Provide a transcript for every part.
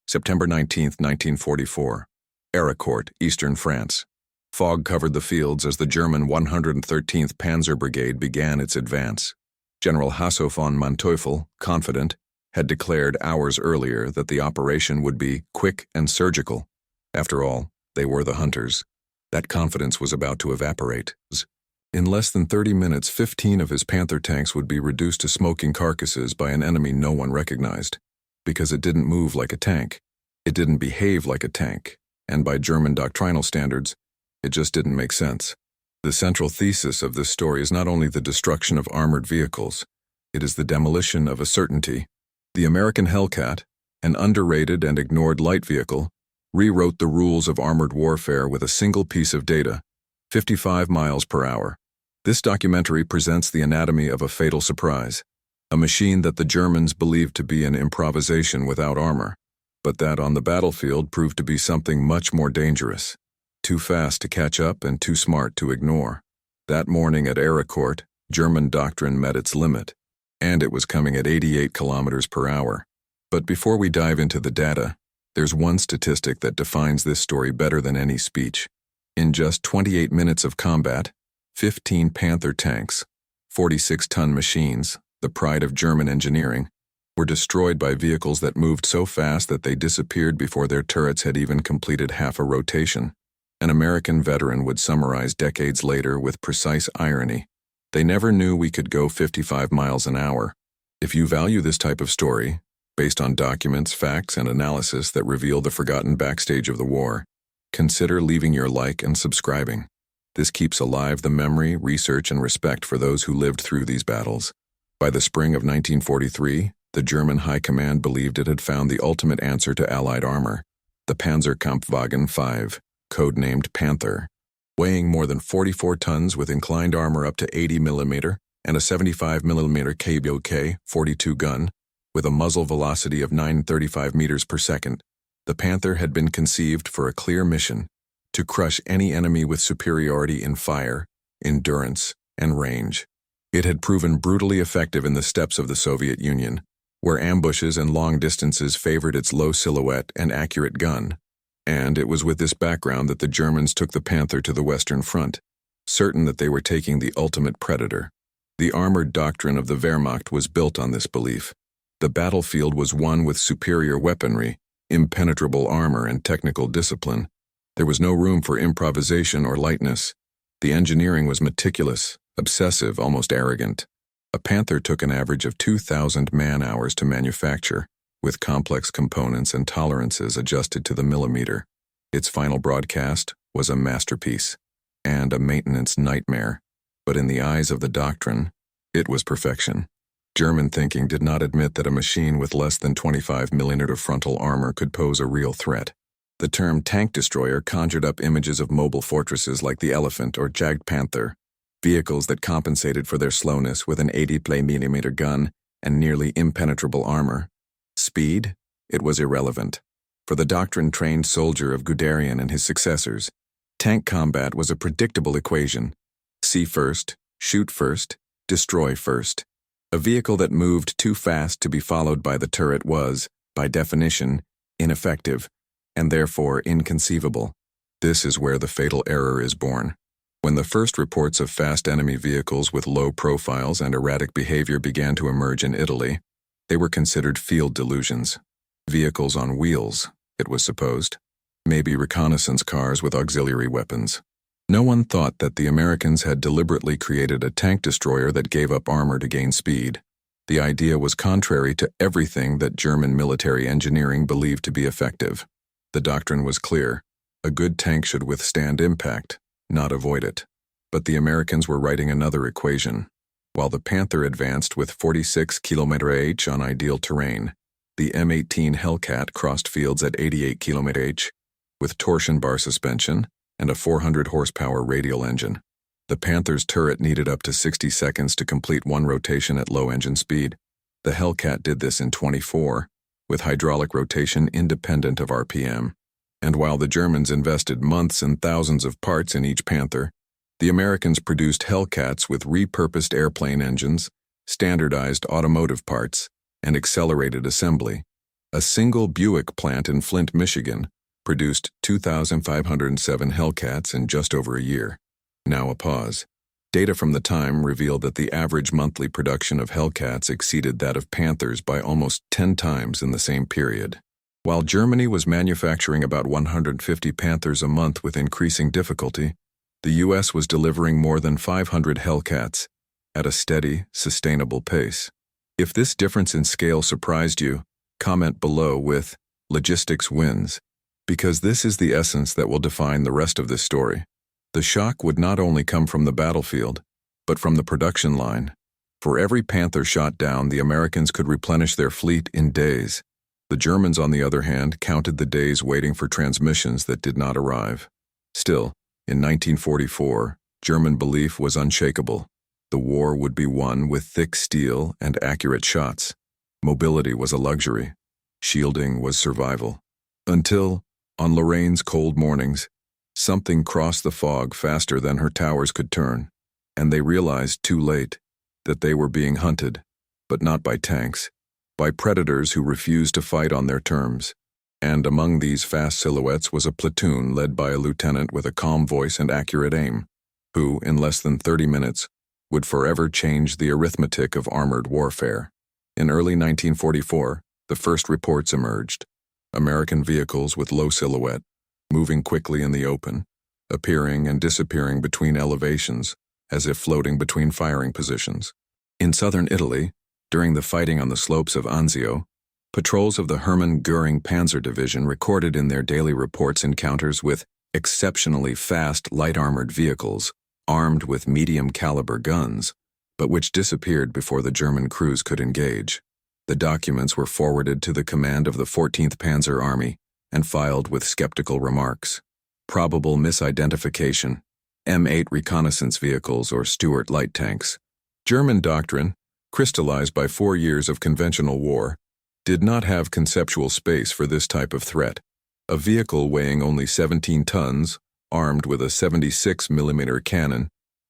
September 19, 1944. Hellcat, eastern France. Fog covered the fields as the German 113th Panzer Brigade began its advance. General Hasso von Manteuffel, confident, had declared hours earlier that the operation would be quick and surgical. After all, they were the hunters. That confidence was about to evaporate. In less than 30 minutes, 15 of his Panther tanks would be reduced to smoking carcasses by an enemy no one recognized. Because it didn't move like a tank. It didn't behave like a tank. And by German doctrinal standards, it just didn't make sense. The central thesis of this story is not only the destruction of armored vehicles, it is the demolition of a certainty. The American Hellcat, an underrated and ignored light vehicle, rewrote the rules of armored warfare with a single piece of data: 55 miles per hour. This documentary presents the anatomy of a fatal surprise, a machine that the Germans believed to be an improvisation without armor, but that on the battlefield proved to be something much more dangerous. Too fast to catch up and too smart to ignore. That morning at Hellcat, German doctrine met its limit, and it was coming at 88 kilometers per hour. But before we dive into the data, there's one statistic that defines this story better than any speech. In just 28 minutes of combat, 15 Panther tanks, 46-ton machines, the pride of German engineering, were destroyed by vehicles that moved so fast that they disappeared before their turrets had even completed half a rotation. An American veteran would summarize decades later with precise irony: "They never knew we could go 55 miles an hour." If you value this type of story, based on documents, facts, and analysis that reveal the forgotten backstage of the war, consider leaving your like and subscribing. This keeps alive the memory, research, and respect for those who lived through these battles. By the spring of 1943, the German High Command believed it had found the ultimate answer to Allied armor: the Panzerkampfwagen 5, codenamed Panther. Weighing more than 44 tons with inclined armor up to 80 mm and a 75 mm KBOK 42 gun, with a muzzle velocity of 935 meters per second, the Panther had been conceived for a clear mission: to crush any enemy with superiority in fire, endurance, and range. It had proven brutally effective in the steppes of the Soviet Union, where ambushes and long distances favored its low silhouette and accurate gun. And it was with this background that the Germans took the Panther to the Western Front, certain that they were taking the ultimate predator. The armored doctrine of the Wehrmacht was built on this belief. The battlefield was one with superior weaponry, impenetrable armor, and technical discipline. There was no room for improvisation or lightness. The engineering was meticulous, obsessive, almost arrogant. A Panther took an average of 2,000 man-hours to manufacture, with complex components and tolerances adjusted to the millimeter. Its final broadcast was a masterpiece, and a maintenance nightmare. But in the eyes of the doctrine, it was perfection. German thinking did not admit that a machine with less than 25 mm frontal armor could pose a real threat. The term tank destroyer conjured up images of mobile fortresses like the Elephant or Jagdpanther, vehicles that compensated for their slowness with an 80 mm gun and nearly impenetrable armor. Speed? It was irrelevant. For the doctrine-trained soldier of Guderian and his successors, tank combat was a predictable equation: see first, shoot first, destroy first. A vehicle that moved too fast to be followed by the turret was, by definition, ineffective, and therefore inconceivable. This is where the fatal error is born. When the first reports of fast enemy vehicles with low profiles and erratic behavior began to emerge in Italy, they were considered field delusions. Vehicles on wheels, it was supposed. Maybe reconnaissance cars with auxiliary weapons. No one thought that the Americans had deliberately created a tank destroyer that gave up armor to gain speed. The idea was contrary to everything that German military engineering believed to be effective. The doctrine was clear: a good tank should withstand impact, not avoid it. But the Americans were writing another equation. While the Panther advanced with 46 km/h on ideal terrain, the M18 Hellcat crossed fields at 88 km/h, with torsion bar suspension and a 400 horsepower radial engine. The Panther's turret needed up to 60 seconds to complete one rotation at low engine speed. The Hellcat did this in 24, with hydraulic rotation independent of RPM. And while the Germans invested months and thousands of parts in each Panther, the Americans produced Hellcats with repurposed airplane engines, standardized automotive parts, and accelerated assembly. A single Buick plant in Flint, Michigan, produced 2,507 Hellcats in just over a year. Now a pause. Data from the time revealed that the average monthly production of Hellcats exceeded that of Panthers by almost 10 times in the same period. While Germany was manufacturing about 150 Panthers a month with increasing difficulty, the U.S. was delivering more than 500 Hellcats at a steady, sustainable pace. If this difference in scale surprised you, comment below with "Logistics wins," because this is the essence that will define the rest of this story. The shock would not only come from the battlefield, but from the production line. For every Panther shot down, the Americans could replenish their fleet in days. The Germans, on the other hand, counted the days waiting for transmissions that did not arrive. Still, in 1944, German belief was unshakable. The war would be won with thick steel and accurate shots. Mobility was a luxury. Shielding was survival. Until, on Lorraine's cold mornings, something crossed the fog faster than her towers could turn, and they realized too late that they were being hunted, but not by tanks, by predators who refused to fight on their terms. And among these fast silhouettes was a platoon led by a lieutenant with a calm voice and accurate aim, who, in less than 30 minutes, would forever change the arithmetic of armored warfare. In early 1944, the first reports emerged. American vehicles with low silhouette, moving quickly in the open, appearing and disappearing between elevations, as if floating between firing positions. In southern Italy, during the fighting on the slopes of Anzio, patrols of the Hermann Göring Panzer Division recorded in their daily reports encounters with exceptionally fast light-armored vehicles, armed with medium-caliber guns, but which disappeared before the German crews could engage. The documents were forwarded to the command of the 14th Panzer Army and filed with skeptical remarks. Probable misidentification, M8 reconnaissance vehicles or Stuart light tanks. German doctrine, crystallized by 4 years of conventional war, did not have conceptual space for this type of threat. A vehicle weighing only 17 tons, armed with a 76mm cannon,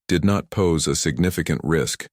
did not pose a significant risk,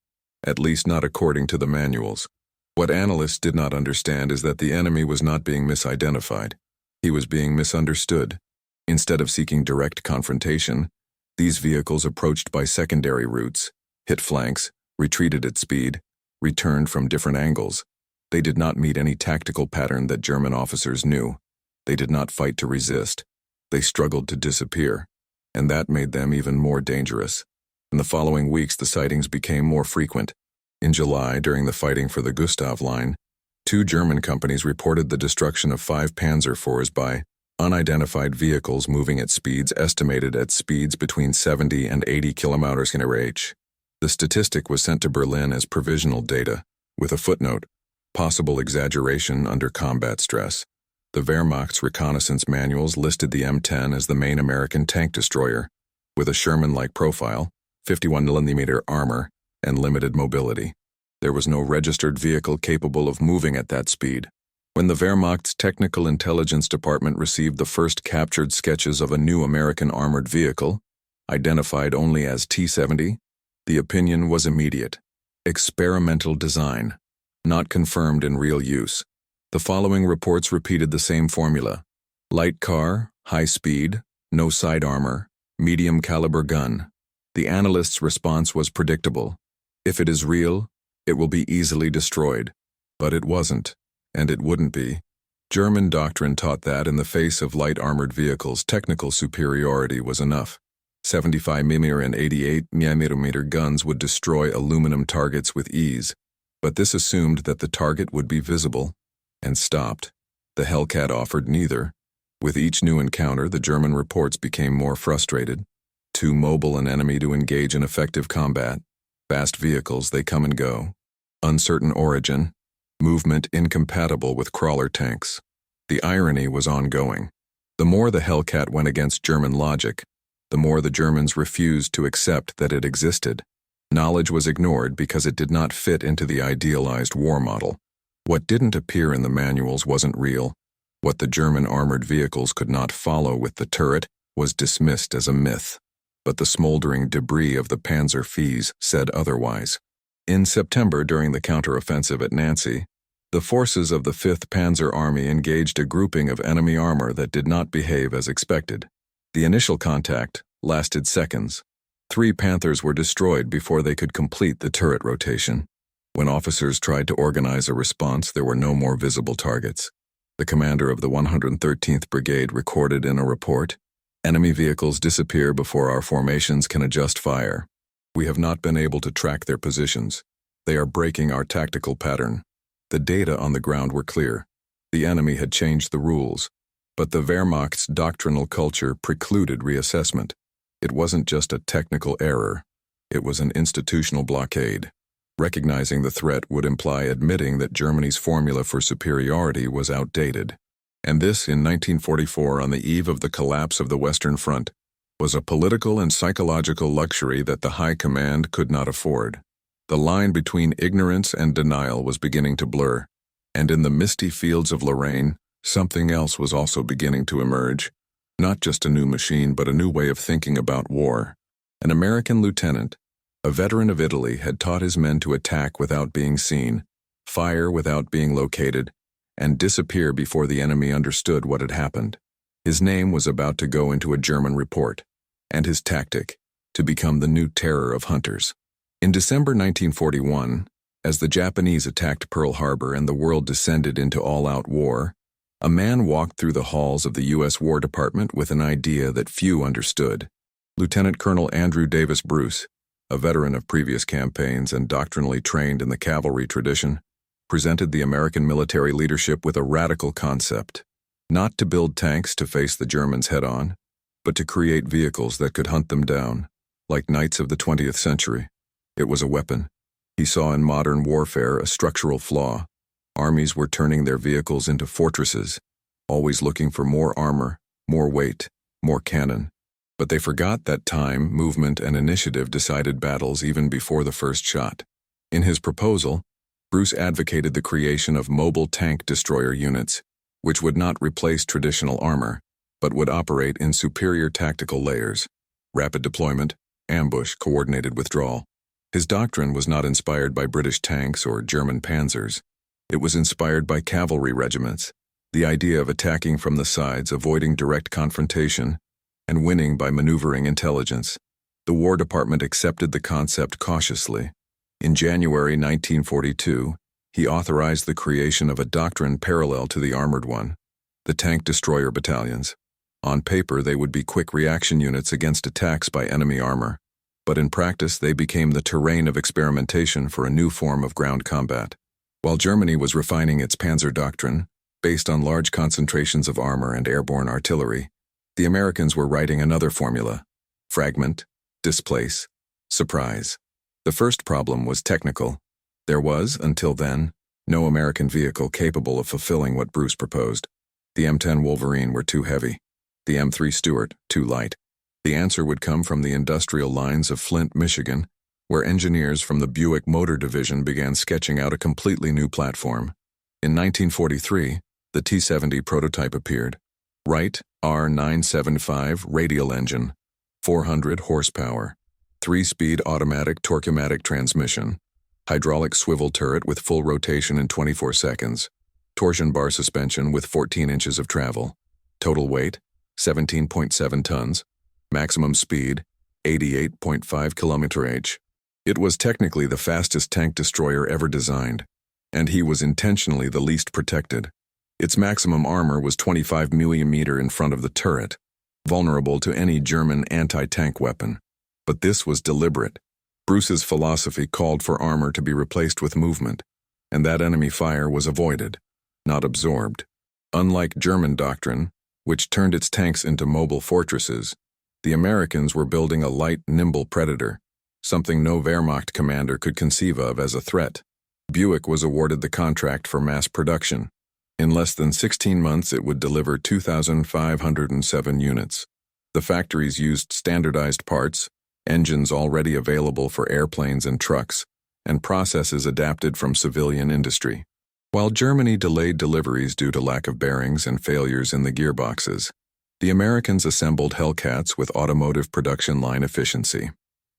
at least not according to the manuals. What analysts did not understand is that the enemy was not being misidentified. He was being misunderstood. Instead of seeking direct confrontation, these vehicles approached by secondary routes, hit flanks, retreated at speed, returned from different angles. They did not meet any tactical pattern that German officers knew. They did not fight to resist. They struggled to disappear, and that made them even more dangerous. In the following weeks, the sightings became more frequent. In July, during the fighting for the Gustav Line, 2 German companies reported the destruction of 5 Panzer IVs by unidentified vehicles moving at speeds estimated at speeds between 70 and 80 km/h. The statistic was sent to Berlin as provisional data, with a footnote, possible exaggeration under combat stress. The Wehrmacht's reconnaissance manuals listed the M10 as the main American tank destroyer, with a Sherman-like profile, 51mm armor, and limited mobility. There was no registered vehicle capable of moving at that speed. When the Wehrmacht's Technical Intelligence Department received the first captured sketches of a new American armored vehicle, identified only as T-70, the opinion was immediate. Experimental design, not confirmed in real use. The following reports repeated the same formula. Light car, high speed, no side armor, medium caliber gun. The analyst's response was predictable. If it is real, it will be easily destroyed. But it wasn't, and it wouldn't be. German doctrine taught that in the face of light armored vehicles, technical superiority was enough. 75mm and 88mm guns would destroy aluminum targets with ease, but this assumed that the target would be visible and stopped. The Hellcat offered neither. With each new encounter, the German reports became more frustrated. Too mobile an enemy to engage in effective combat. Fast vehicles, they come and go. Uncertain origin. Movement incompatible with crawler tanks. The irony was ongoing. The more the Hellcat went against German logic, the more the Germans refused to accept that it existed. Knowledge was ignored because it did not fit into the idealized war model. What didn't appear in the manuals wasn't real. What the German armored vehicles could not follow with the turret was dismissed as a myth. But the smoldering debris of the Panzer IVs said otherwise. In September, during the counteroffensive at Nancy, The forces of the 5th Panzer Army engaged a grouping of enemy armor that did not behave as expected. The initial contact lasted seconds. 3 Panthers were destroyed before they could complete the turret rotation. When officers tried to organize a response, there were no more visible targets. The commander of the 113th Brigade recorded in a report, "Enemy vehicles disappear before our formations can adjust fire. We have not been able to track their positions. They are breaking our tactical pattern." The data on the ground were clear. The enemy had changed the rules, but the Wehrmacht's doctrinal culture precluded reassessment. It wasn't just a technical error, it was an institutional blockade. Recognizing the threat would imply admitting that Germany's formula for superiority was outdated. And this, in 1944, on the eve of the collapse of the Western Front, was a political and psychological luxury that the High Command could not afford. The line between ignorance and denial was beginning to blur, and in the misty fields of Lorraine, something else was also beginning to emerge. Not just a new machine, but a new way of thinking about war. An American lieutenant, a veteran of Italy, had taught his men to attack without being seen, fire without being located, and disappear before the enemy understood what had happened. His name was about to go into a German report, and his tactic, to become the new terror of hunters. In December 1941, as the Japanese attacked Pearl Harbor and the world descended into all-out war, a man walked through the halls of the U.S. War Department with an idea that few understood. Lieutenant Colonel Andrew Davis Bruce, a veteran of previous campaigns and doctrinally trained in the cavalry tradition, presented the American military leadership with a radical concept: not to build tanks to face the Germans head-on, but to create vehicles that could hunt them down, like knights of the 20th century. It was a weapon. He saw in modern warfare a structural flaw. Armies were turning their vehicles into fortresses, always looking for more armor, more weight, more cannon. But they forgot that time, movement, and initiative decided battles even before the first shot. In his proposal, Bruce advocated the creation of mobile tank destroyer units, which would not replace traditional armor, but would operate in superior tactical layers: rapid deployment, ambush, coordinated withdrawal. His doctrine was not inspired by British tanks or German panzers. It was inspired by cavalry regiments, the idea of attacking from the sides, avoiding direct confrontation, and winning by maneuvering intelligence. The War Department accepted the concept cautiously. In January 1942, he authorized the creation of a doctrine parallel to the armored one: the tank destroyer battalions. On paper, they would be quick reaction units against attacks by enemy armor, but in practice they became the terrain of experimentation for a new form of ground combat. While Germany was refining its Panzer doctrine, based on large concentrations of armor and airborne artillery, the Americans were writing another formula: fragment, displace, surprise. The first problem was technical. There was, until then, no American vehicle capable of fulfilling what Bruce proposed. The M10 Wolverine were too heavy, the M3 Stuart too light. The answer would come from the industrial lines of Flint, Michigan, where engineers from the Buick Motor Division began sketching out a completely new platform. In 1943, the T-70 prototype appeared. Wright R975 radial engine, 400 horsepower, 3-speed automatic torque-o-matic transmission, hydraulic swivel turret with full rotation in 24 seconds, torsion bar suspension with 14 inches of travel, total weight 17.7 tons, maximum speed 88.5 km/h. It was technically the fastest tank destroyer ever designed, and he was intentionally the least protected. Its maximum armor was 25 mm in front of the turret, vulnerable to any German anti-tank weapon. But this was deliberate. Bruce's philosophy called for armor to be replaced with movement, and that enemy fire was avoided, not absorbed. Unlike German doctrine, which turned its tanks into mobile fortresses, the Americans were building a light, nimble Predator, something no Wehrmacht commander could conceive of as a threat. Buick was awarded the contract for mass production. In less than 16 months, it would deliver 2,507 units. The factories used standardized parts, engines already available for airplanes and trucks, and processes adapted from civilian industry. While Germany delayed deliveries due to lack of bearings and failures in the gearboxes, the Americans assembled Hellcats with automotive production line efficiency.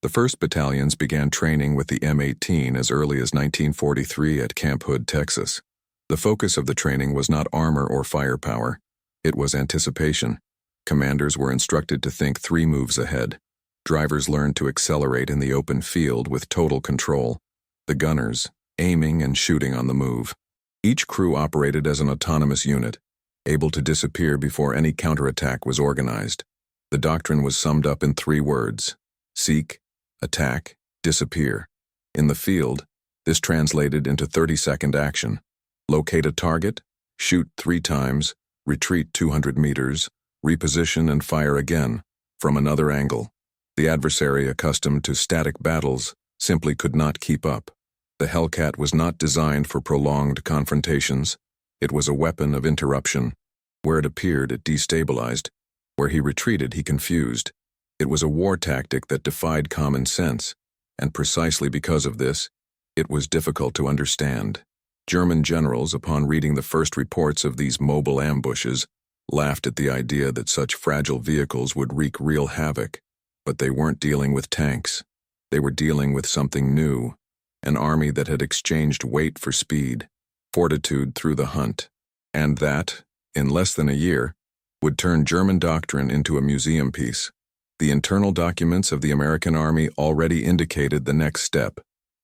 The first battalions began training with the M18 as early as 1943 at Camp Hood, Texas. The focus of the training was not armor or firepower. It was anticipation. Commanders were instructed to think 3 moves ahead. Drivers learned to accelerate in the open field with total control. The gunners, aiming and shooting on the move. Each crew operated as an autonomous unit, able to disappear before any counterattack was organized. The doctrine was summed up in 3 words: seek, attack, disappear. In the field, this translated into 30-second action. Locate a target, shoot 3 times, retreat 200 meters, reposition and fire again, from another angle. The adversary, accustomed to static battles, simply could not keep up. The Hellcat was not designed for prolonged confrontations. It was a weapon of interruption. Where it appeared, it destabilized. Where he retreated, he confused. It was a war tactic that defied common sense, and precisely because of this, it was difficult to understand. German generals, upon reading the first reports of these mobile ambushes, laughed at the idea that such fragile vehicles would wreak real havoc. But they weren't dealing with tanks. They were dealing with something new, an army that had exchanged weight for speed, fortitude through the hunt, and that, in less than a year, would turn German doctrine into a museum piece. The internal documents of the American Army already indicated the next step.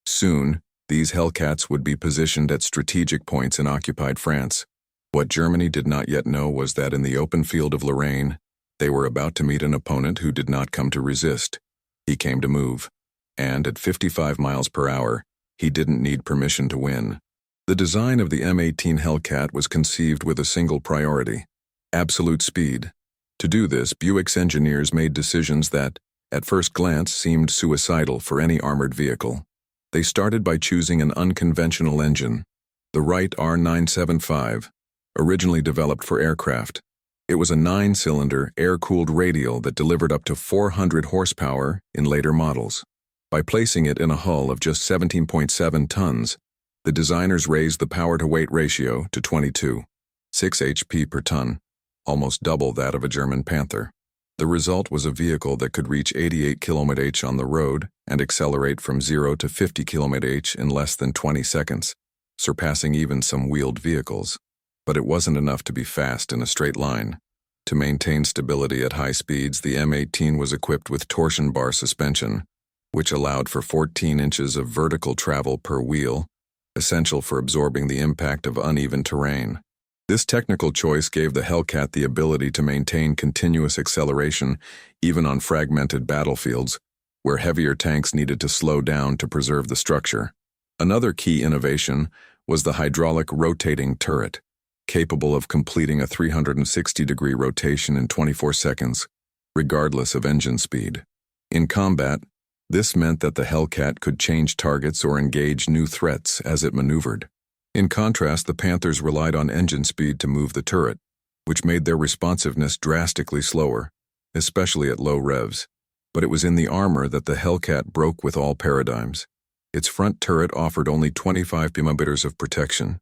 Soon, these Hellcats would be positioned at strategic points in occupied France. What Germany did not yet know was that in the open field of Lorraine, they were about to meet an opponent who did not come to resist. He came to move. And at 55 miles per hour, he didn't need permission to win. The design of the M18 Hellcat was conceived with a single priority: absolute speed. To do this, Buick's engineers made decisions that, at first glance, seemed suicidal for any armored vehicle. They started by choosing an unconventional engine, the Wright R975, originally developed for aircraft. It was a 9-cylinder, air-cooled radial that delivered up to 400 horsepower in later models. By placing it in a hull of just 17.7 tons, the designers raised the power-to-weight ratio to 22, 6 HP per ton, almost double that of a German Panther. The result was a vehicle that could reach 88 km/h on the road and accelerate from 0 to 50 km/h in less than 20 seconds, surpassing even some wheeled vehicles. But it wasn't enough to be fast in a straight line. To maintain stability at high speeds, the M18 was equipped with torsion bar suspension, which allowed for 14 inches of vertical travel per wheel, essential for absorbing the impact of uneven terrain. This technical choice gave the Hellcat the ability to maintain continuous acceleration even on fragmented battlefields, where heavier tanks needed to slow down to preserve the structure. Another key innovation was the hydraulic rotating turret, capable of completing a 360-degree rotation in 24 seconds, regardless of engine speed. In combat, this meant that the Hellcat could change targets or engage new threats as it maneuvered. In contrast, the Panthers relied on engine speed to move the turret, which made their responsiveness drastically slower, especially at low revs. But it was in the armor that the Hellcat broke with all paradigms. Its front turret offered only 25 mm of protection.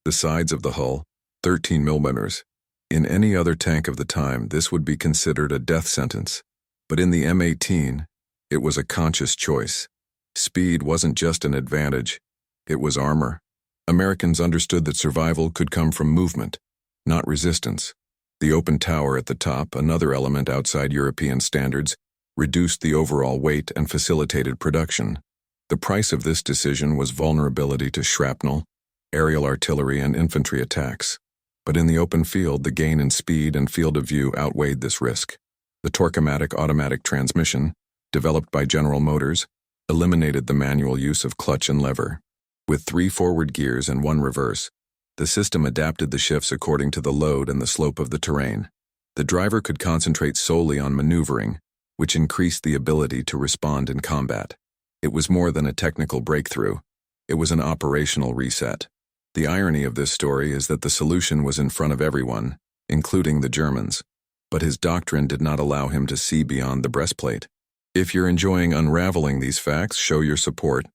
The sides of the hull, 13 mm. In any other tank of the time, this would be considered a death sentence. But in the M18, it was a conscious choice. Speed wasn't just an advantage, it was armor. Americans understood that survival could come from movement, not resistance. The open tower at the top, another element outside European standards, reduced the overall weight and facilitated production. The price of this decision was vulnerability to shrapnel, aerial artillery, and infantry attacks. But in the open field, the gain in speed and field of view outweighed this risk. The Torque-O-Matic automatic transmission, developed by General Motors, eliminated the manual use of clutch and lever. With 3 forward gears and 1 reverse, the system adapted the shifts according to the load and the slope of the terrain. The driver could concentrate solely on maneuvering, which increased the ability to respond in combat. It was more than a technical breakthrough. It was an operational reset. The irony of this story is that the solution was in front of everyone, including the Germans. But his doctrine did not allow him to see beyond the breastplate. If you're enjoying unraveling these facts, show your support.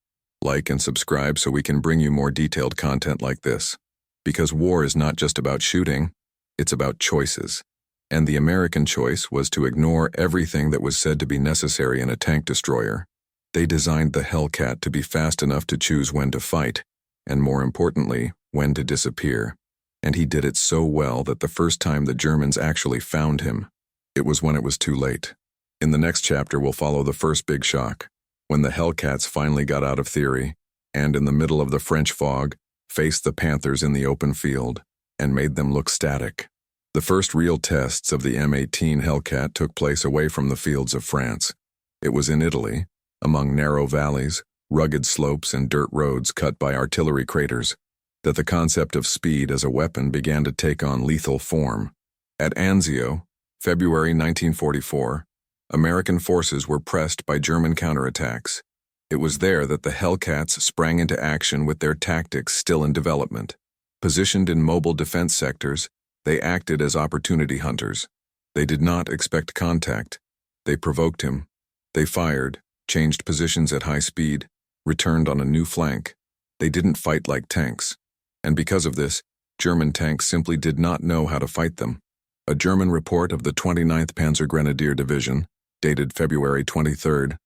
Like and subscribe so we can bring you more detailed content like this. Because war is not just about shooting, it's about choices. And the American choice was to ignore everything that was said to be necessary in a tank destroyer. They designed the Hellcat to be fast enough to choose when to fight, and more importantly, when to disappear, and he did it so well that the first time the Germans actually found him, it was when it was too late. In the next chapter, we'll follow the first big shock, when the Hellcats finally got out of theory, and in the middle of the French fog, faced the Panthers in the open field, and made them look static. The first real tests of the M18 Hellcat took place away from the fields of France. It was in Italy, among narrow valleys, rugged slopes, and dirt roads cut by artillery craters, that the concept of speed as a weapon began to take on lethal form. At Anzio, February 1944, American forces were pressed by German counterattacks. It was there that the Hellcats sprang into action with their tactics still in development. Positioned in mobile defense sectors, they acted as opportunity hunters. They did not expect contact. They provoked him. They fired, changed positions at high speed, returned on a new flank. They didn't fight like tanks. And because of this, German tanks simply did not know how to fight them. A German report of the 29th Panzer Grenadier Division, dated February 23rd,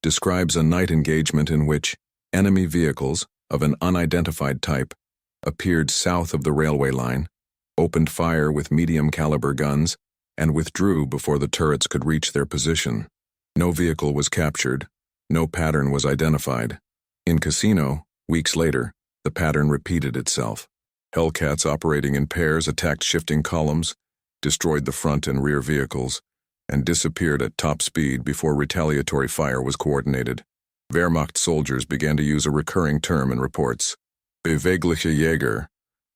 describes a night engagement in which enemy vehicles of an unidentified type appeared south of the railway line, opened fire with medium-caliber guns, and withdrew before the turrets could reach their position. No vehicle was captured. No pattern was identified. In Cassino, weeks later, the pattern repeated itself. Hellcats operating in pairs attacked shifting columns, destroyed the front and rear vehicles, and disappeared at top speed before retaliatory fire was coordinated. Wehrmacht soldiers began to use a recurring term in reports: Bewegliche Jäger,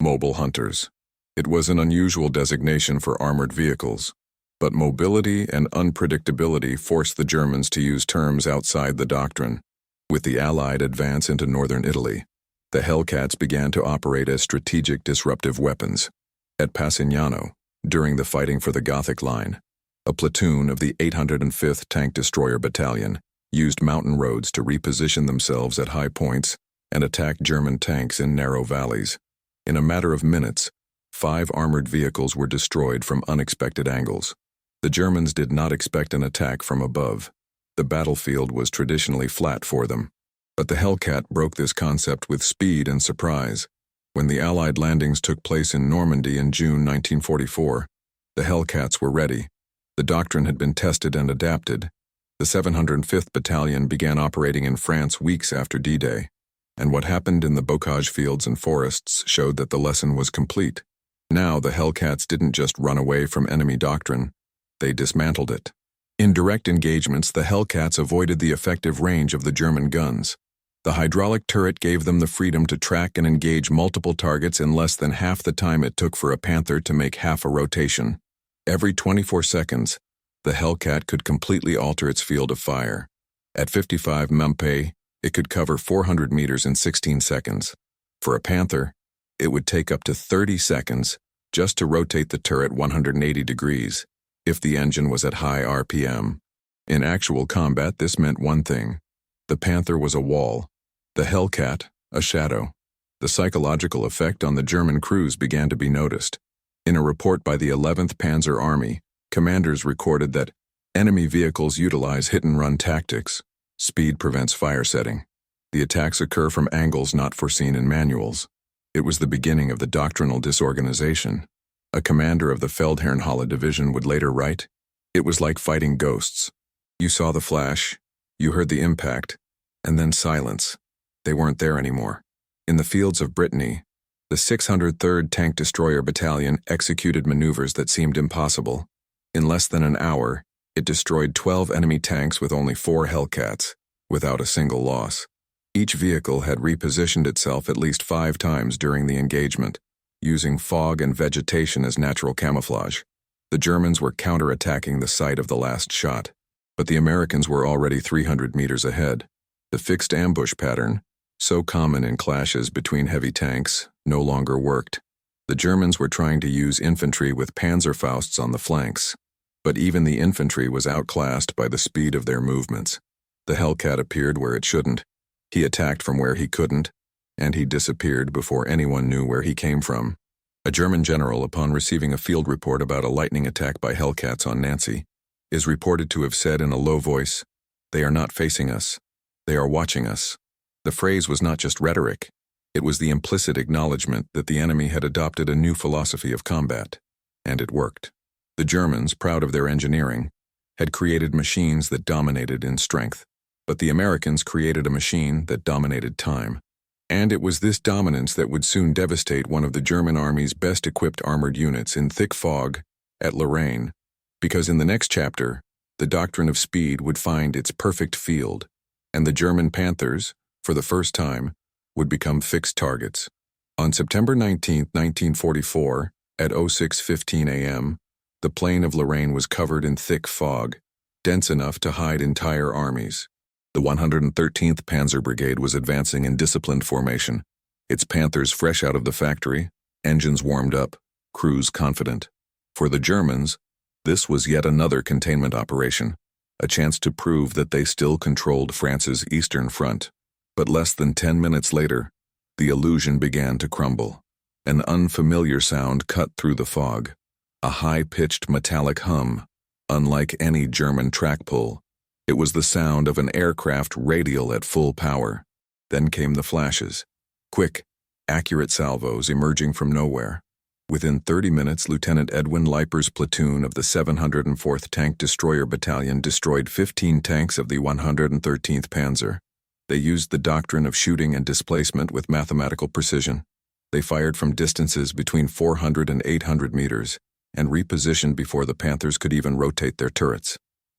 mobile hunters. It was an unusual designation for armored vehicles, but mobility and unpredictability forced the Germans to use terms outside the doctrine. With the Allied advance into northern Italy, the Hellcats began to operate as strategic disruptive weapons. At Passignano, during the fighting for the Gothic Line, a platoon of the 805th Tank Destroyer Battalion used mountain roads to reposition themselves at high points and attack German tanks in narrow valleys. In a matter of minutes, 5 armored vehicles were destroyed from unexpected angles. The Germans did not expect an attack from above. The battlefield was traditionally flat for them. But the Hellcat broke this concept with speed and surprise. When the Allied landings took place in Normandy in June 1944, the Hellcats were ready. The doctrine had been tested and adapted. The 705th Battalion began operating in France weeks after D-Day, and what happened in the bocage fields and forests showed that the lesson was complete. Now the Hellcats didn't just run away from enemy doctrine, they dismantled it. In direct engagements, the Hellcats avoided the effective range of the German guns. The hydraulic turret gave them the freedom to track and engage multiple targets in less than half the time it took for a Panther to make half a rotation. Every 24 seconds, the Hellcat could completely alter its field of fire. At 55 mph, it could cover 400 meters in 16 seconds. For a Panther, it would take up to 30 seconds just to rotate the turret 180 degrees, if the engine was at high RPM. In actual combat, this meant one thing. The Panther was a wall, the Hellcat a shadow. The psychological effect on the German crews began to be noticed. In a report by the 11th Panzer Army, commanders recorded that enemy vehicles utilize hit-and-run tactics. Speed prevents fire setting. The attacks occur from angles not foreseen in manuals. It was the beginning of the doctrinal disorganization. A commander of the Feldherrnhalle division would later write, "It was like fighting ghosts. You saw the flash, you heard the impact, and then silence. They weren't there anymore." In the fields of Brittany, the 603rd Tank Destroyer Battalion executed maneuvers that seemed impossible. In less than an hour, it destroyed 12 enemy tanks with only 4 Hellcats, without a single loss. Each vehicle had repositioned itself at least 5 times during the engagement, using fog and vegetation as natural camouflage. The Germans were counterattacking the site of the last shot, but the Americans were already 300 meters ahead. The fixed ambush pattern, so common in clashes between heavy tanks, no longer worked. The Germans were trying to use infantry with Panzerfausts on the flanks, but even the infantry was outclassed by the speed of their movements. The Hellcat appeared where it shouldn't. He attacked from where he couldn't, and he disappeared before anyone knew where he came from. A German general, upon receiving a field report about a lightning attack by Hellcats on Nancy, is reported to have said in a low voice, "They are not facing us. They are watching us." The phrase was not just rhetoric. It was the implicit acknowledgement that the enemy had adopted a new philosophy of combat. And it worked. The Germans, proud of their engineering, had created machines that dominated in strength. But the Americans created a machine that dominated time. And it was this dominance that would soon devastate one of the German army's best-equipped armored units in thick fog at Lorraine, because in the next chapter, the doctrine of speed would find its perfect field, and the German Panthers, for the first time, would become fixed targets. On September 19, 1944, at 06:15 a.m., the plain of Lorraine was covered in thick fog, dense enough to hide entire armies. The 113th Panzer Brigade was advancing in disciplined formation, its Panthers fresh out of the factory, engines warmed up, crews confident. For the Germans, this was yet another containment operation, a chance to prove that they still controlled France's eastern front. But less than 10 minutes later, the illusion began to crumble. An unfamiliar sound cut through the fog, a high-pitched metallic hum, unlike any German track pull. It was the sound of an aircraft radial at full power. Then came the flashes. Quick, accurate salvos emerging from nowhere. Within 30 minutes, Lieutenant Edwin Leiper's platoon of the 704th Tank Destroyer Battalion destroyed 15 tanks of the 113th Panzer. They used the doctrine of shooting and displacement with mathematical precision. They fired from distances between 400 and 800 meters and repositioned before the Panthers could even rotate their turrets.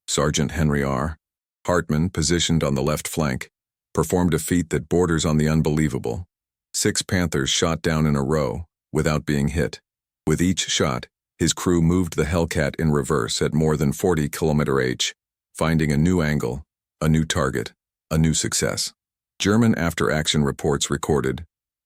Sergeant Henry R. Hartmann, positioned on the left flank, performed a feat that borders on the unbelievable. 6 Panthers shot down in a row, without being hit. With each shot, his crew moved the Hellcat in reverse at more than 40 km/h, finding a new angle, a new target, a new success. German after-action reports recorded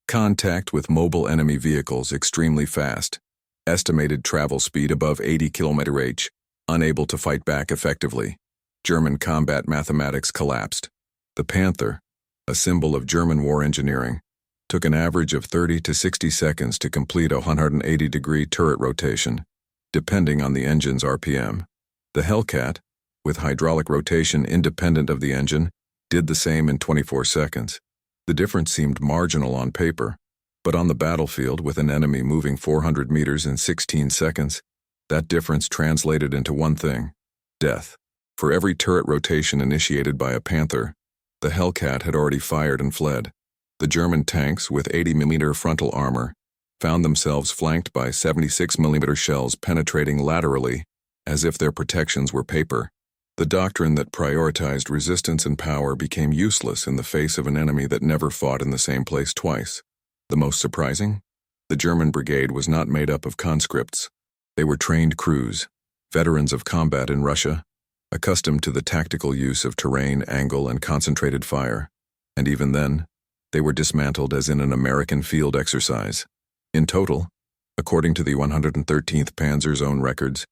contact with mobile enemy vehicles extremely fast, estimated travel speed above 80 km/h, unable to fight back effectively. German combat mathematics collapsed. The Panther, a symbol of German war engineering, took an average of 30 to 60 seconds to complete a 180-degree turret rotation, depending on the engine's RPM. The Hellcat, with hydraulic rotation independent of the engine, did the same in 24 seconds. The difference seemed marginal on paper, but on the battlefield with an enemy moving 400 meters in 16 seconds, that difference translated into one thing: death. For every turret rotation initiated by a Panther, the Hellcat had already fired and fled. The German tanks, with 80mm frontal armor, found themselves flanked by 76mm shells penetrating laterally, as if their protections were paper. The doctrine that prioritized resistance and power became useless in the face of an enemy that never fought in the same place twice. The most surprising? The German brigade was not made up of conscripts. They were trained crews, veterans of combat in Russia, accustomed to the tactical use of terrain, angle, and concentrated fire. And even then, they were dismantled as in an American field exercise. In total, according to the 113th Panzer's own records,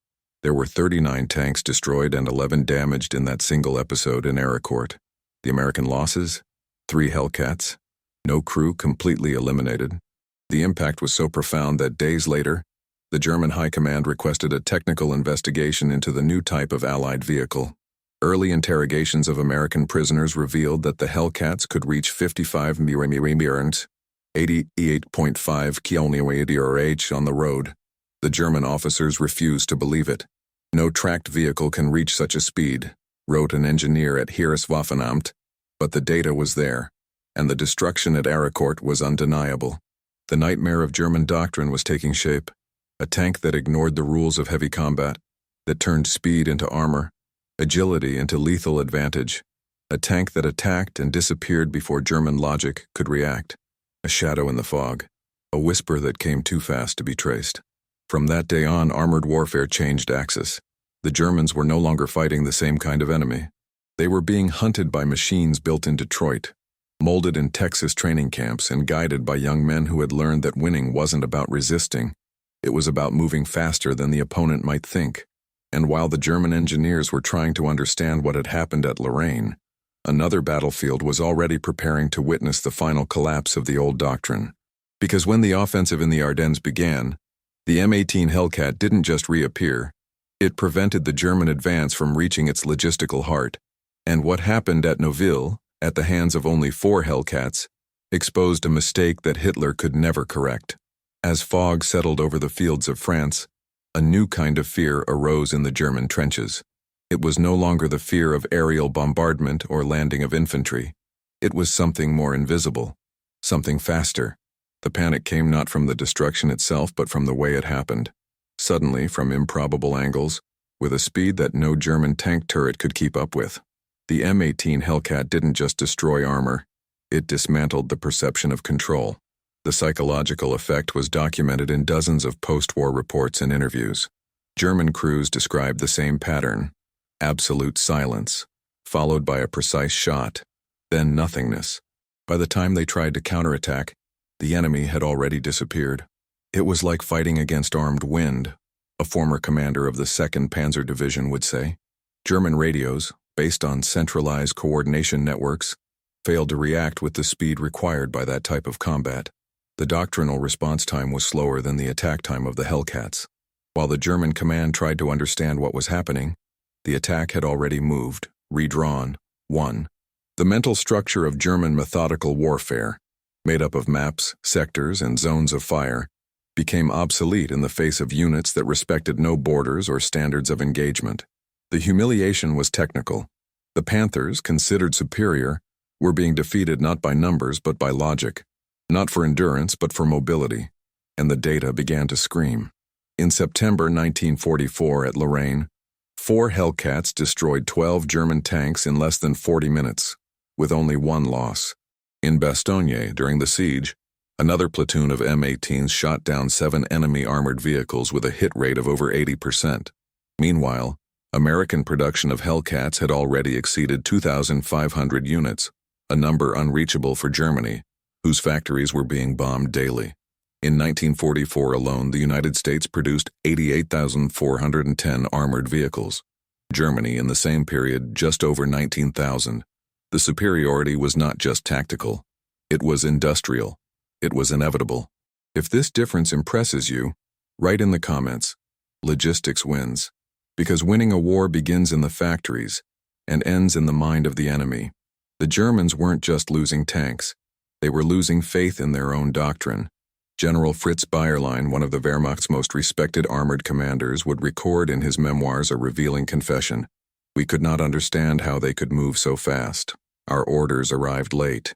there were 39 tanks destroyed and 11 damaged in that single episode in Arraucourt. The American losses? 3 Hellcats. No crew completely eliminated. The impact was so profound that days later, the German High Command requested a technical investigation into the new type of Allied vehicle. Early interrogations of American prisoners revealed that the Hellcats could reach 55 mm, 88.5 km/h on the road. The German officers refused to believe it. No tracked vehicle can reach such a speed, wrote an engineer at Heereswaffenamt, but the data was there, and the destruction at Arraucourt was undeniable. The nightmare of German doctrine was taking shape, a tank that ignored the rules of heavy combat, that turned speed into armor, agility into lethal advantage, a tank that attacked and disappeared before German logic could react, a shadow in the fog, a whisper that came too fast to be traced. From that day on, armored warfare changed axis. The Germans were no longer fighting the same kind of enemy. They were being hunted by machines built in Detroit, molded in Texas training camps, and guided by young men who had learned that winning wasn't about resisting. It was about moving faster than the opponent might think. And while the German engineers were trying to understand what had happened at Lorraine, another battlefield was already preparing to witness the final collapse of the old doctrine. Because when the offensive in the Ardennes began, the M18 Hellcat didn't just reappear. It prevented the German advance from reaching its logistical heart. And what happened at Nouville, at the hands of only 4 Hellcats, exposed a mistake that Hitler could never correct. As fog settled over the fields of France, a new kind of fear arose in the German trenches. It was no longer the fear of aerial bombardment or landing of infantry. It was something more invisible, something faster. The panic came not from the destruction itself but from the way it happened. Suddenly, from improbable angles, with a speed that no German tank turret could keep up with. The M18 Hellcat didn't just destroy armor, it dismantled the perception of control. The psychological effect was documented in dozens of post-war reports and interviews. German crews described the same pattern: absolute silence, followed by a precise shot, then nothingness. By the time they tried to counterattack, the enemy had already disappeared. It was like fighting against armed wind, a former commander of the 2nd Panzer Division would say. German radios, based on centralized coordination networks, failed to react with the speed required by that type of combat. The doctrinal response time was slower than the attack time of the Hellcats. While the German command tried to understand what was happening, the attack had already moved, redrawn, won. The mental structure of German methodical warfare, made up of maps, sectors, and zones of fire, became obsolete in the face of units that respected no borders or standards of engagement. The humiliation was technical. The Panthers, considered superior, were being defeated not by numbers but by logic, not for endurance but for mobility, and the data began to scream. In September 1944 at Lorraine, 4 Hellcats destroyed 12 German tanks in less than 40 minutes, with only 1 loss. In Bastogne, during the siege, another platoon of M18s shot down 7 enemy armored vehicles with a hit rate of over 80%. Meanwhile, American production of Hellcats had already exceeded 2,500 units, a number unreachable for Germany, whose factories were being bombed daily. In 1944 alone, the United States produced 88,410 armored vehicles. Germany, in the same period, just over 19,000. The superiority was not just tactical. It was industrial. It was inevitable. If this difference impresses you, write in the comments. Logistics wins. Because winning a war begins in the factories and ends in the mind of the enemy. The Germans weren't just losing tanks. They were losing faith in their own doctrine. General Fritz Bayerlein, one of the Wehrmacht's most respected armored commanders, would record in his memoirs a revealing confession. We could not understand how they could move so fast. Our orders arrived late.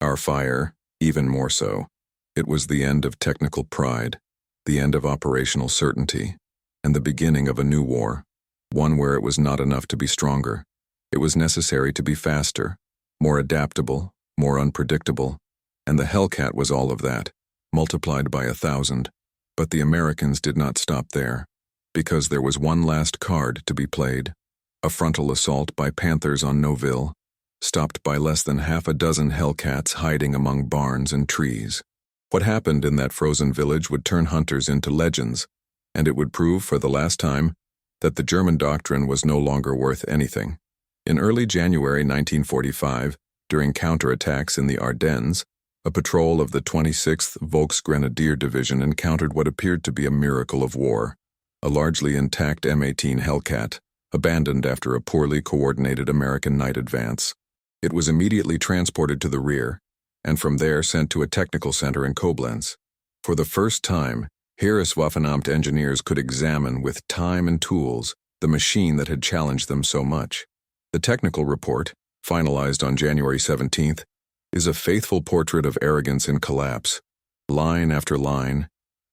Our fire, even more so. It was the end of technical pride, the end of operational certainty, and the beginning of a new war, one where it was not enough to be stronger. It was necessary to be faster, more adaptable, more unpredictable, and the Hellcat was all of that, multiplied by 1,000. But the Americans did not stop there, because there was one last card to be played. A frontal assault by Panthers on Noville, stopped by less than half a dozen Hellcats hiding among barns and trees. What happened in that frozen village would turn hunters into legends, and it would prove for the last time that the German doctrine was no longer worth anything. In early January 1945, during counterattacks in the Ardennes, a patrol of the 26th Volksgrenadier Division encountered what appeared to be a miracle of war, a largely intact M18 Hellcat, abandoned after a poorly coordinated American night advance. It was immediately transported to the rear, and from there sent to a technical center in Koblenz. For the first time, Heereswaffenamt engineers could examine with time and tools the machine that had challenged them so much. The technical report, finalized on January 17th, is a faithful portrait of arrogance in collapse. Line after line,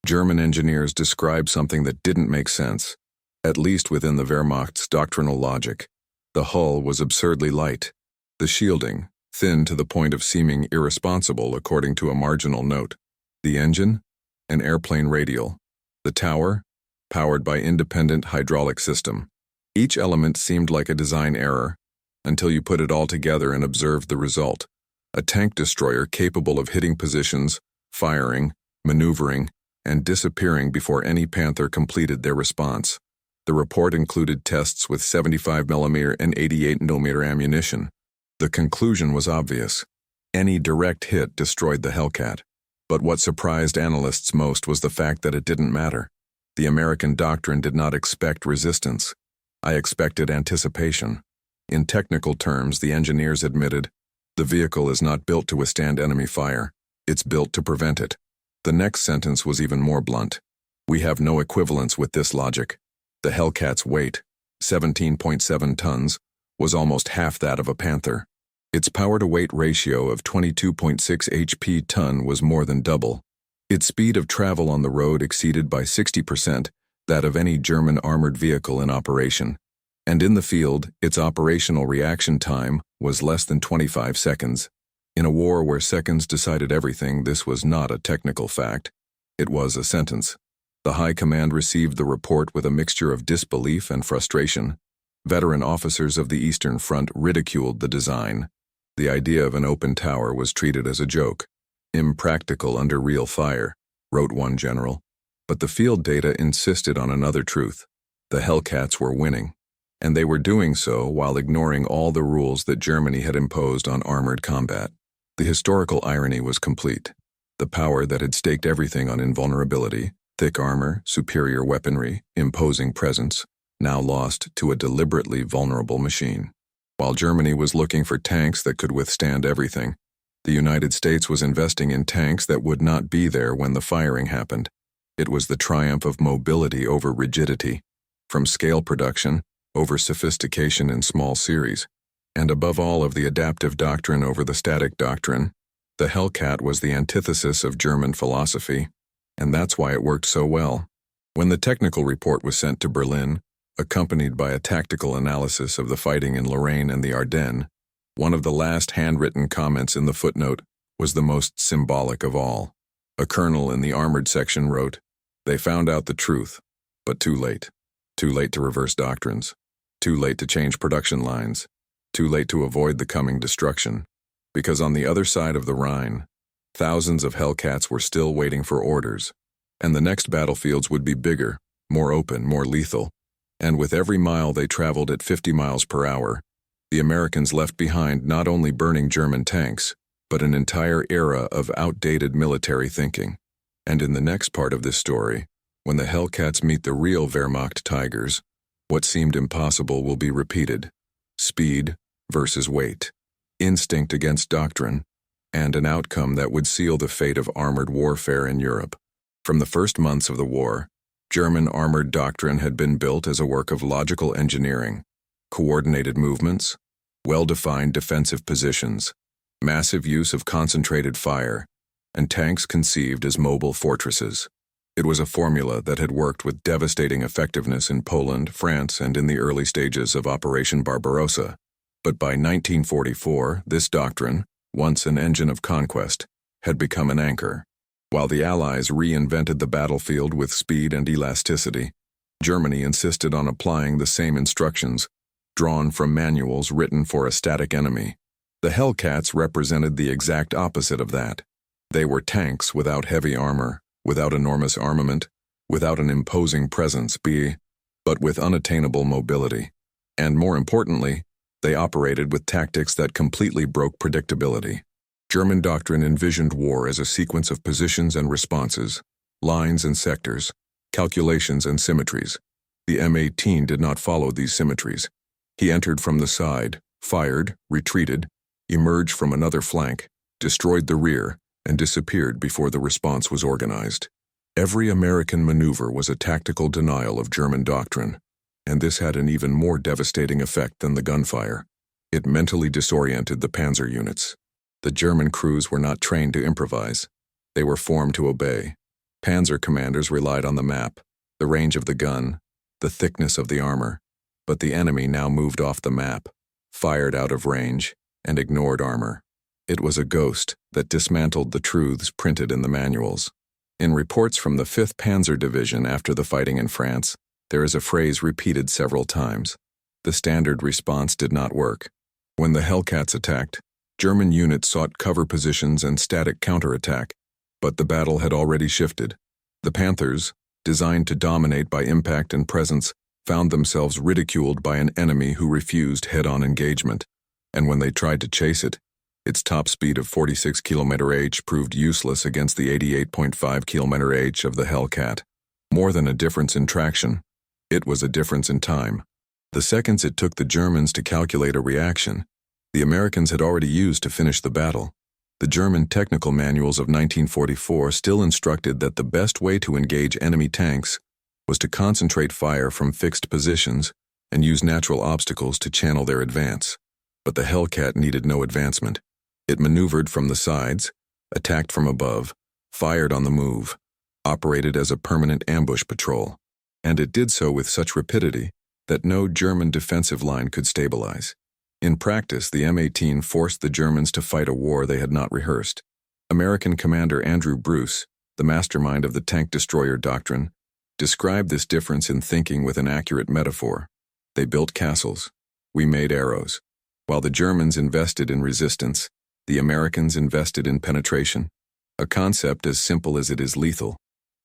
German engineers describe something that didn't make sense, at least within the Wehrmacht's doctrinal logic. The hull was absurdly light. The shielding, thin to the point of seeming irresponsible according to a marginal note. The engine, an airplane radial. The tower, powered by independent hydraulic system. Each element seemed like a design error, until you put it all together and observed the result. A tank destroyer capable of hitting positions, firing, maneuvering, and disappearing before any Panther completed their response. The report included tests with 75mm and 88mm ammunition. The conclusion was obvious. Any direct hit destroyed the Hellcat. But what surprised analysts most was the fact that it didn't matter. The American doctrine did not expect resistance. I expected anticipation. In technical terms, the engineers admitted, The vehicle is not built to withstand enemy fire. It's built to prevent it. The next sentence was even more blunt. We have no equivalence with this logic. The Hellcat's weight, 17.7 tons, was almost half that of a Panther. Its power-to-weight ratio of 22.6 HP/ton was more than double. Its speed of travel on the road exceeded by 60% that of any German armored vehicle in operation. And in the field, its operational reaction time was less than 25 seconds. In a war where seconds decided everything, this was not a technical fact. It was a sentence. The High Command received the report with a mixture of disbelief and frustration. Veteran officers of the Eastern Front ridiculed the design. The idea of an open tower was treated as a joke. Impractical under real fire, wrote one general. But the field data insisted on another truth. The Hellcats were winning. And they were doing so while ignoring all the rules that Germany had imposed on armored combat. The historical irony was complete. The power that had staked everything on invulnerability, thick armor, superior weaponry, imposing presence, now lost to a deliberately vulnerable machine. While Germany was looking for tanks that could withstand everything, the United States was investing in tanks that would not be there when the firing happened. It was the triumph of mobility over rigidity, from scale production over sophistication in small series, and above all of the adaptive doctrine over the static doctrine. The Hellcat was the antithesis of German philosophy, and that's why it worked so well. When the technical report was sent to Berlin, accompanied by a tactical analysis of the fighting in Lorraine and the Ardennes, one of the last handwritten comments in the footnote was the most symbolic of all. A colonel in the armored section wrote, "They found out the truth, but too late. Too late to reverse doctrines. Too late to change production lines. Too late to avoid the coming destruction. Because on the other side of the Rhine, thousands of Hellcats were still waiting for orders, and the next battlefields would be bigger, more open, more lethal. And with every mile they traveled at 50 miles per hour, the Americans left behind not only burning German tanks, but an entire era of outdated military thinking. And in the next part of this story, when the Hellcats meet the real Wehrmacht Tigers, what seemed impossible will be repeated. Speed versus weight, instinct against doctrine, and an outcome that would seal the fate of armored warfare in Europe. From the first months of the war, German armored doctrine had been built as a work of logical engineering, coordinated movements, well-defined defensive positions, massive use of concentrated fire, and tanks conceived as mobile fortresses. It was a formula that had worked with devastating effectiveness in Poland, France, and in the early stages of Operation Barbarossa. But by 1944, this doctrine, once an engine of conquest, had become an anchor. While the Allies reinvented the battlefield with speed and elasticity, Germany insisted on applying the same instructions, drawn from manuals written for a static enemy. The Hellcats represented the exact opposite of that. They were tanks without heavy armor, without enormous armament, without an imposing presence, but with unattainable mobility. And more importantly, they operated with tactics that completely broke predictability. German doctrine envisioned war as a sequence of positions and responses, lines and sectors, calculations and symmetries. The M18 did not follow these symmetries. He entered from the side, fired, retreated, emerged from another flank, destroyed the rear, and disappeared before the response was organized. Every American maneuver was a tactical denial of German doctrine, and this had an even more devastating effect than the gunfire. It mentally disoriented the panzer units. The German crews were not trained to improvise. They were formed to obey. Panzer commanders relied on the map, the range of the gun, the thickness of the armor. But the enemy now moved off the map, fired out of range, and ignored armor. It was a ghost that dismantled the truths printed in the manuals. In reports from the 5th Panzer Division after the fighting in France, there is a phrase repeated several times. The standard response did not work. When the Hellcats attacked, German units sought cover positions and static counterattack, but the battle had already shifted. The Panthers, designed to dominate by impact and presence, found themselves ridiculed by an enemy who refused head-on engagement, and when they tried to chase it, its top speed of 46 km/h proved useless against the 88.5 km/h of the Hellcat. More than a difference in traction, it was a difference in time. The seconds it took the Germans to calculate a reaction, the Americans had already used to finish the battle. The German technical manuals of 1944 still instructed that the best way to engage enemy tanks was to concentrate fire from fixed positions and use natural obstacles to channel their advance. But the Hellcat needed no advancement. It maneuvered from the sides, attacked from above, fired on the move, operated as a permanent ambush patrol, and it did so with such rapidity that no German defensive line could stabilize. In practice, the M18 forced the Germans to fight a war they had not rehearsed. American Commander Andrew Bruce, the mastermind of the tank destroyer doctrine, described this difference in thinking with an accurate metaphor. They built castles. We made arrows. While the Germans invested in resistance, the Americans invested in penetration, a concept as simple as it is lethal.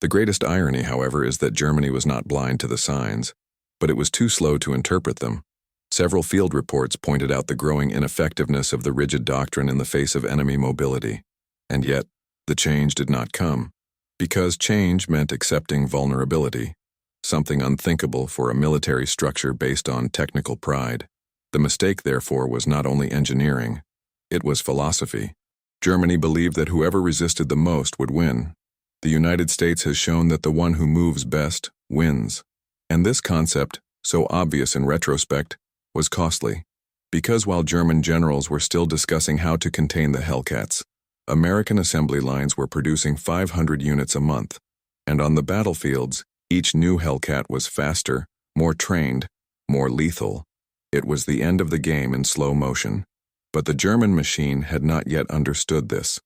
The greatest irony, however, is that Germany was not blind to the signs, but it was too slow to interpret them. Several field reports pointed out the growing ineffectiveness of the rigid doctrine in the face of enemy mobility. And yet, the change did not come, because change meant accepting vulnerability, something unthinkable for a military structure based on technical pride. The mistake, therefore, was not only engineering, it was philosophy. Germany believed that whoever resisted the most would win. The United States has shown that the one who moves best wins. And this concept, so obvious in retrospect, was costly. Because while German generals were still discussing how to contain the Hellcats, American assembly lines were producing 500 units a month, and on the battlefields, each new Hellcat was faster, more trained, more lethal. It was the end of the game in slow motion. But the German machine had not yet understood this,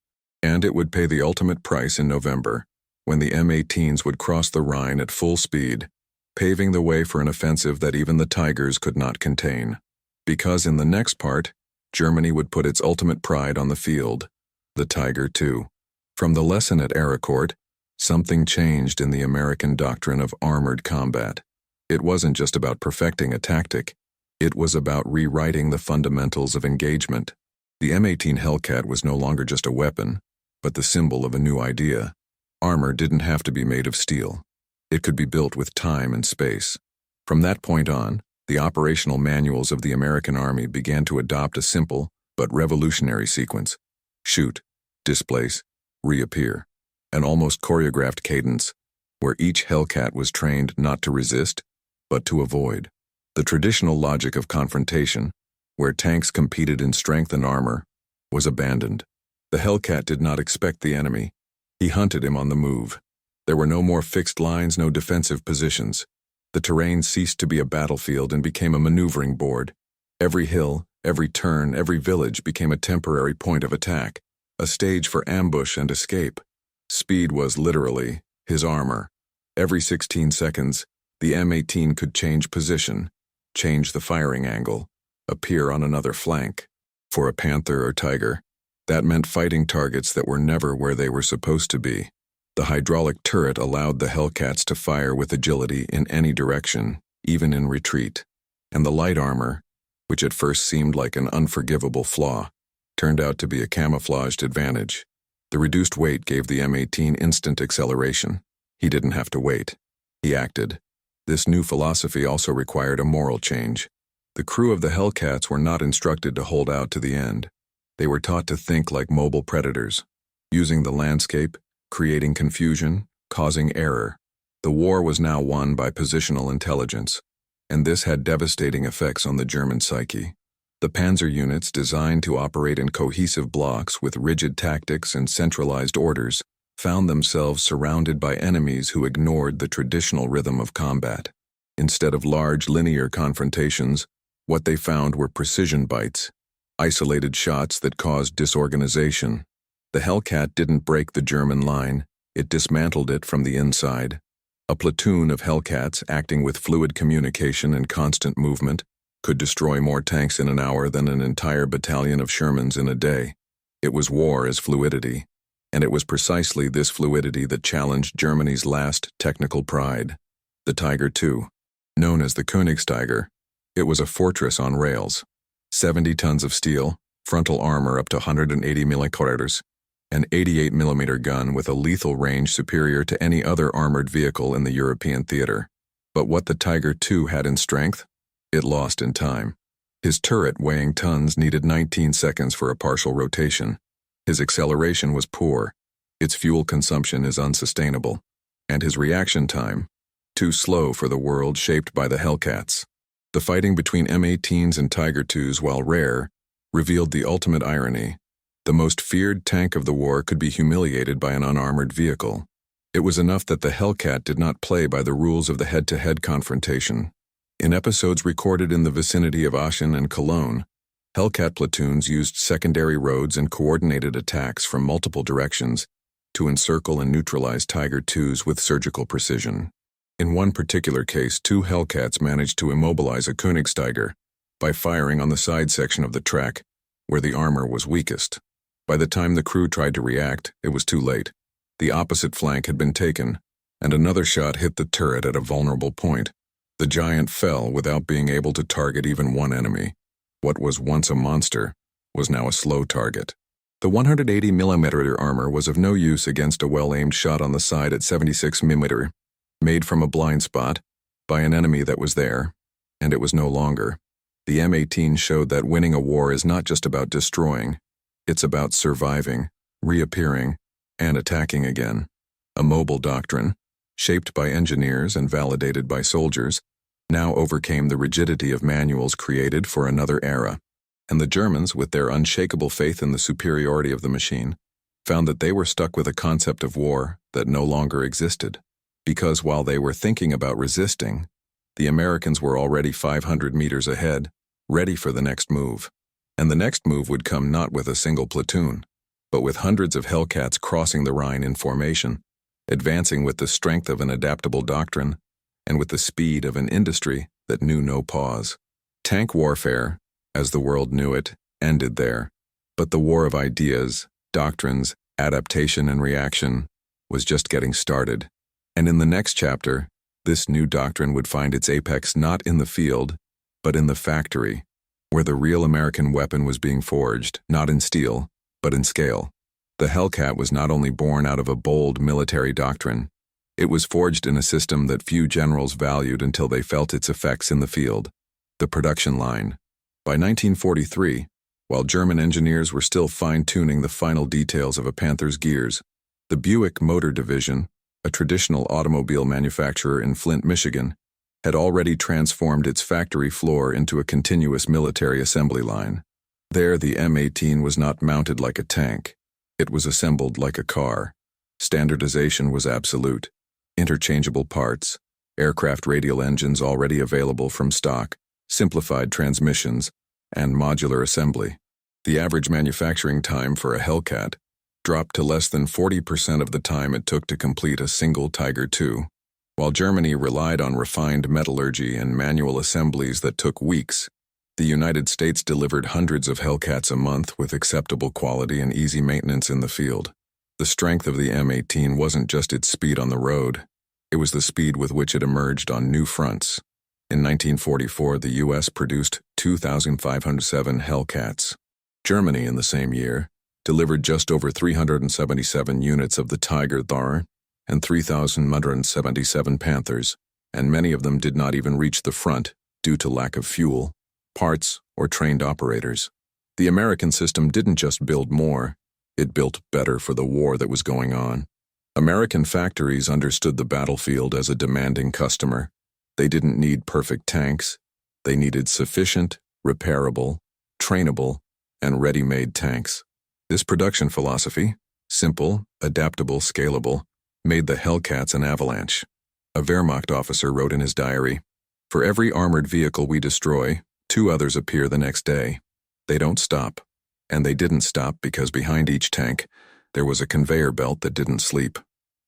and it would pay the ultimate price in November, when the M18s would cross the Rhine at full speed, paving the way for an offensive that even the Tigers could not contain. Because in the next part, Germany would put its ultimate pride on the field, the Tiger II. From the lesson at Arrowcourt, something changed in the American doctrine of armored combat. It wasn't just about perfecting a tactic, it was about rewriting the fundamentals of engagement. The M18 Hellcat was no longer just a weapon, but the symbol of a new idea. Armor didn't have to be made of steel. It could be built with time and space. From that point on, the operational manuals of the American Army began to adopt a simple but revolutionary sequence: shoot, displace, reappear, an almost choreographed cadence where each Hellcat was trained not to resist, but to avoid. The traditional logic of confrontation, where tanks competed in strength and armor, was abandoned. The Hellcat did not expect the enemy. He hunted him on the move. There were no more fixed lines, no defensive positions. The terrain ceased to be a battlefield and became a maneuvering board. Every hill, every turn, every village became a temporary point of attack, a stage for ambush and escape. Speed was literally his armor. Every 16 seconds, the M18 could change position, change the firing angle, appear on another flank. For a Panther or Tiger, that meant fighting targets that were never where they were supposed to be. The hydraulic turret allowed the Hellcats to fire with agility in any direction, even in retreat. And the light armor, which at first seemed like an unforgivable flaw, turned out to be a camouflaged advantage. The reduced weight gave the M18 instant acceleration. He didn't have to wait. He acted. This new philosophy also required a moral change. The crew of the Hellcats were not instructed to hold out to the end. They were taught to think like mobile predators, using the landscape, creating confusion, causing error. The war was now won by positional intelligence, and this had devastating effects on the German psyche. The panzer units, designed to operate in cohesive blocks with rigid tactics and centralized orders, found themselves surrounded by enemies who ignored the traditional rhythm of combat. Instead of large linear confrontations, what they found were precision bites, isolated shots that caused disorganization. The Hellcat didn't break the German line, it dismantled it from the inside. A platoon of Hellcats acting with fluid communication and constant movement could destroy more tanks in an hour than an entire battalion of Shermans in a day. It was war as fluidity, and it was precisely this fluidity that challenged Germany's last technical pride. The Tiger II. Known as the Königstiger, it was a fortress on rails. 70 tons of steel, frontal armor up to 180 mm, an 88mm gun with a lethal range superior to any other armored vehicle in the European theater. But what the Tiger II had in strength, it lost in time. His turret, weighing tons, needed 19 seconds for a partial rotation. His acceleration was poor, its fuel consumption is unsustainable, and his reaction time, too slow for the world shaped by the Hellcats. The fighting between M18s and Tiger IIs, while rare, revealed the ultimate irony. The most feared tank of the war could be humiliated by an unarmored vehicle. It was enough that the Hellcat did not play by the rules of the head-to-head confrontation. In episodes recorded in the vicinity of Aachen and Cologne, Hellcat platoons used secondary roads and coordinated attacks from multiple directions to encircle and neutralize Tiger IIs with surgical precision. In one particular case, 2 Hellcats managed to immobilize a Königsteiger by firing on the side section of the track, where the armor was weakest. By the time the crew tried to react, it was too late. The opposite flank had been taken, and another shot hit the turret at a vulnerable point. The giant fell without being able to target even one enemy. What was once a monster was now a slow target. The 180mm armor was of no use against a well-aimed shot on the side at 76mm, made from a blind spot, by an enemy that was there, and it was no longer. The M18 showed that winning a war is not just about destroying, it's about surviving, reappearing, and attacking again. A mobile doctrine, shaped by engineers and validated by soldiers, now overcame the rigidity of manuals created for another era. And the Germans, with their unshakable faith in the superiority of the machine, found that they were stuck with a concept of war that no longer existed. Because while they were thinking about resisting, the Americans were already 500 meters ahead, ready for the next move. And the next move would come not with a single platoon, but with hundreds of Hellcats crossing the Rhine in formation, advancing with the strength of an adaptable doctrine, and with the speed of an industry that knew no pause. Tank warfare, as the world knew it, ended there. But the war of ideas, doctrines, adaptation, and reaction was just getting started. And in the next chapter, this new doctrine would find its apex not in the field, but in the factory, where the real American weapon was being forged, not in steel, but in scale. The Hellcat was not only born out of a bold military doctrine, it was forged in a system that few generals valued until they felt its effects in the field: the production line. By 1943, while German engineers were still fine-tuning the final details of a Panther's gears, the Buick Motor Division, a traditional automobile manufacturer in Flint, Michigan, had already transformed its factory floor into a continuous military assembly line. There, the M18 was not mounted like a tank. It was assembled like a car. Standardization was absolute. Interchangeable parts, aircraft radial engines already available from stock, simplified transmissions, and modular assembly. The average manufacturing time for a Hellcat dropped to less than 40% of the time it took to complete a single Tiger II. While Germany relied on refined metallurgy and manual assemblies that took weeks, the United States delivered hundreds of Hellcats a month with acceptable quality and easy maintenance in the field. The strength of the M18 wasn't just its speed on the road, it was the speed with which it emerged on new fronts. In 1944, the U.S. produced 2,507 Hellcats. Germany, in the same year, delivered just over 377 units of the Tiger III and 3,177 Panthers, and many of them did not even reach the front due to lack of fuel, parts, or trained operators. The American system didn't just build more, it built better for the war that was going on. American factories understood the battlefield as a demanding customer. They didn't need perfect tanks. They needed sufficient, repairable, trainable, and ready-made tanks. This production philosophy, simple, adaptable, scalable, made the Hellcats an avalanche. A Wehrmacht officer wrote in his diary, "For every armored vehicle we destroy, 2 others appear the next day. They don't stop." And they didn't stop because behind each tank, there was a conveyor belt that didn't sleep.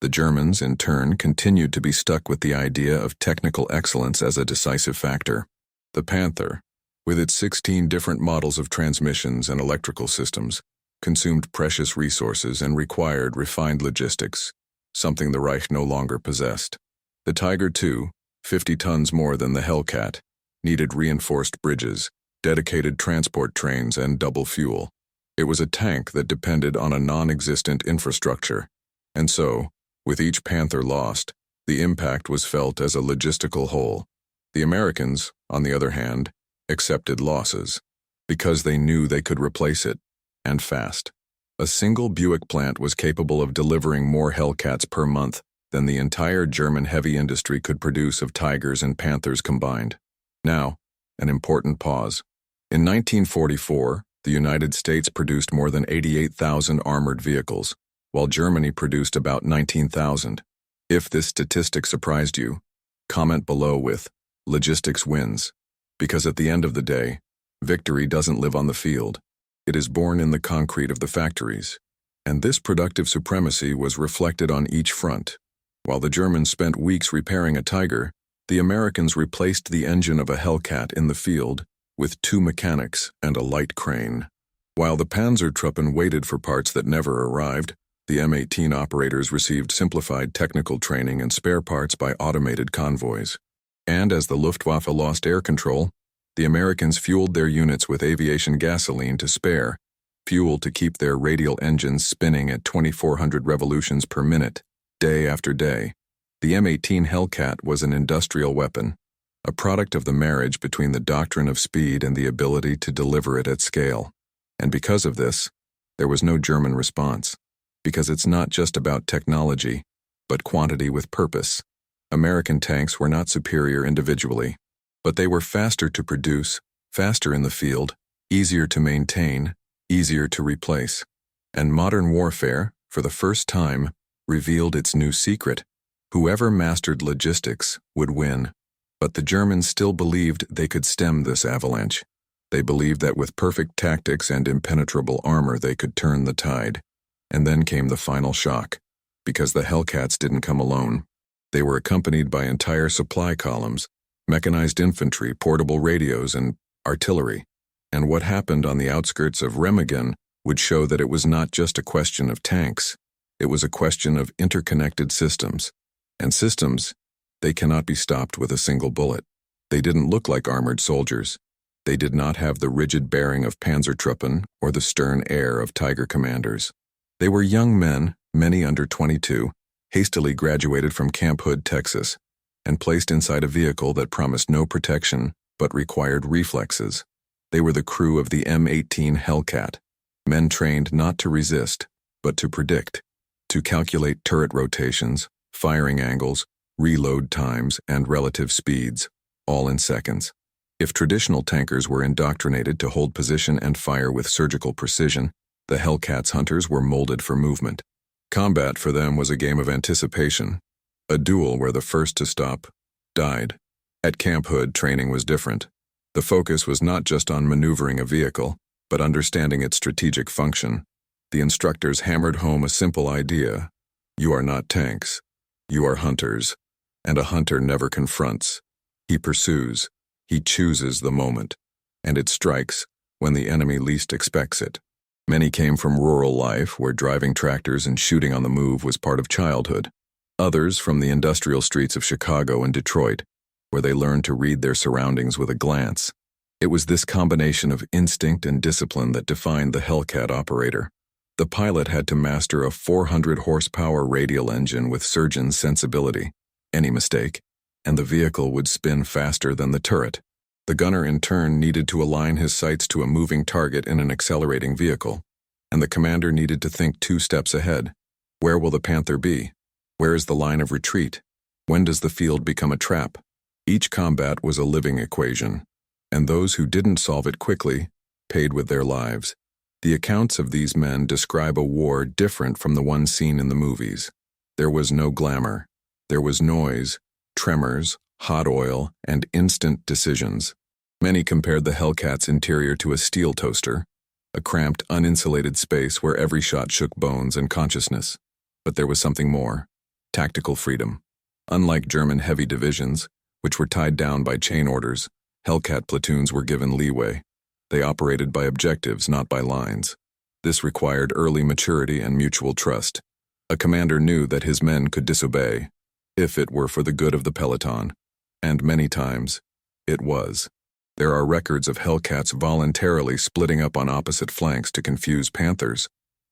The Germans, in turn, continued to be stuck with the idea of technical excellence as a decisive factor. The Panther, with its 16 different models of transmissions and electrical systems, consumed precious resources and required refined logistics, something the Reich no longer possessed. The Tiger II, 50 tons more than the Hellcat, needed reinforced bridges, dedicated transport trains, and double fuel. It was a tank that depended on a non-existent infrastructure, and so, with each Panther lost, the impact was felt as a logistical whole. The Americans, on the other hand, accepted losses, because they knew they could replace it, and fast. A single Buick plant was capable of delivering more Hellcats per month than the entire German heavy industry could produce of Tigers and Panthers combined. Now, an important pause. In 1944, the United States produced more than 88,000 armored vehicles, while Germany produced about 19,000. If this statistic surprised you, comment below with "Logistics wins," because at the end of the day, victory doesn't live on the field. It is born in the concrete of the factories. And this productive supremacy was reflected on each front. While the Germans spent weeks repairing a Tiger, the Americans replaced the engine of a Hellcat in the field with 2 mechanics and a light crane. While the Panzertruppen waited for parts that never arrived, the M18 operators received simplified technical training and spare parts by automated convoys. And as the Luftwaffe lost air control, the Americans fueled their units with aviation gasoline to spare, fuel to keep their radial engines spinning at 2,400 revolutions per minute, day after day. The M18 Hellcat was an industrial weapon, a product of the marriage between the doctrine of speed and the ability to deliver it at scale. And because of this, there was no German response. Because it's not just about technology, but quantity with purpose. American tanks were not superior individually, but they were faster to produce, faster in the field, easier to maintain, easier to replace. And modern warfare, for the first time, revealed its new secret. Whoever mastered logistics would win. But the Germans still believed they could stem this avalanche. They believed that with perfect tactics and impenetrable armor they could turn the tide. And then came the final shock. Because the Hellcats didn't come alone. They were accompanied by entire supply columns, mechanized infantry, portable radios, and artillery. And what happened on the outskirts of Remagen would show that it was not just a question of tanks. It was a question of interconnected systems. And systems, they cannot be stopped with a single bullet. They didn't look like armored soldiers. They did not have the rigid bearing of Panzertruppen or the stern air of Tiger commanders. They were young men, many under 22, hastily graduated from Camp Hood, Texas, and placed inside a vehicle that promised no protection but required reflexes. They were the crew of the M18 Hellcat, men trained not to resist, but to predict, to calculate turret rotations, firing angles, reload times, and relative speeds, all in seconds. If traditional tankers were indoctrinated to hold position and fire with surgical precision, the Hellcat's hunters were molded for movement. Combat for them was a game of anticipation, a duel where the first to stop died. At Camp Hood, training was different. The focus was not just on maneuvering a vehicle, but understanding its strategic function. The instructors hammered home a simple idea. You are not tanks. You are hunters. And a hunter never confronts. He pursues. He chooses the moment. And it strikes when the enemy least expects it. Many came from rural life, where driving tractors and shooting on the move was part of childhood. Others from the industrial streets of Chicago and Detroit, where they learned to read their surroundings with a glance. It was this combination of instinct and discipline that defined the Hellcat operator. The pilot had to master a 400-horsepower radial engine with surgeon's sensibility. Any mistake, and the vehicle would spin faster than the turret. The gunner, in turn, needed to align his sights to a moving target in an accelerating vehicle. And the commander needed to think 2 steps ahead. Where will the Panther be? Where is the line of retreat? When does the field become a trap? Each combat was a living equation, and those who didn't solve it quickly paid with their lives. The accounts of these men describe a war different from the one seen in the movies. There was no glamour. There was noise, tremors, hot oil, and instant decisions. Many compared the Hellcat's interior to a steel toaster, a cramped, uninsulated space where every shot shook bones and consciousness. But there was something more: tactical freedom. Unlike German heavy divisions, which were tied down by chain orders, Hellcat platoons were given leeway. They operated by objectives, not by lines. This required early maturity and mutual trust. A commander knew that his men could disobey, if it were for the good of the peloton. And many times, it was. There are records of Hellcats voluntarily splitting up on opposite flanks to confuse Panthers,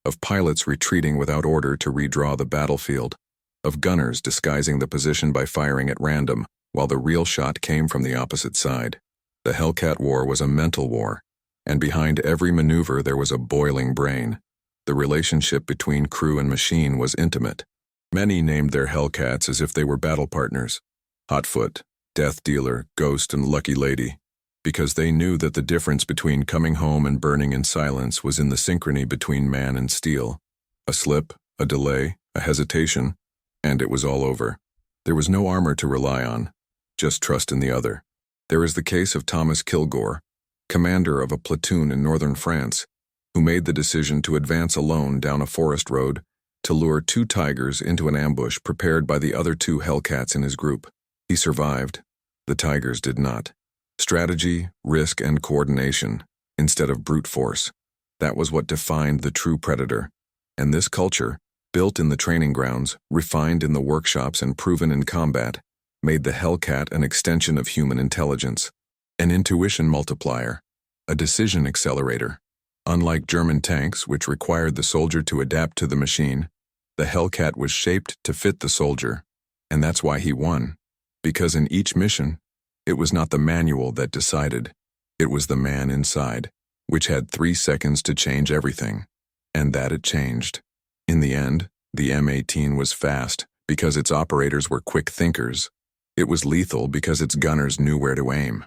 of pilots retreating without order to redraw the battlefield, of gunners disguising the position by firing at random, while the real shot came from the opposite side. The Hellcat War was a mental war, and behind every maneuver there was a boiling brain. The relationship between crew and machine was intimate. Many named their Hellcats as if they were battle partners: Hotfoot, Death Dealer, Ghost, and Lucky Lady, because they knew that the difference between coming home and burning in silence was in the synchrony between man and steel. A slip, a delay, a hesitation, and it was all over. There was no armor to rely on, just trust in the other. There is the case of Thomas Kilgore, commander of a platoon in northern France, who made the decision to advance alone down a forest road to lure 2 tigers into an ambush prepared by the other 2 Hellcats in his group. He survived. The tigers did not. Strategy, risk, and coordination, instead of brute force. That was what defined the true predator. And this culture, built in the training grounds, refined in the workshops, and proven in combat, made the Hellcat an extension of human intelligence, an intuition multiplier, a decision accelerator. Unlike German tanks, which required the soldier to adapt to the machine, the Hellcat was shaped to fit the soldier, and that's why he won. Because in each mission, it was not the manual that decided, it was the man inside, which had 3 seconds to change everything. And that it changed. In the end, the M18 was fast because its operators were quick thinkers. It was lethal because its gunners knew where to aim.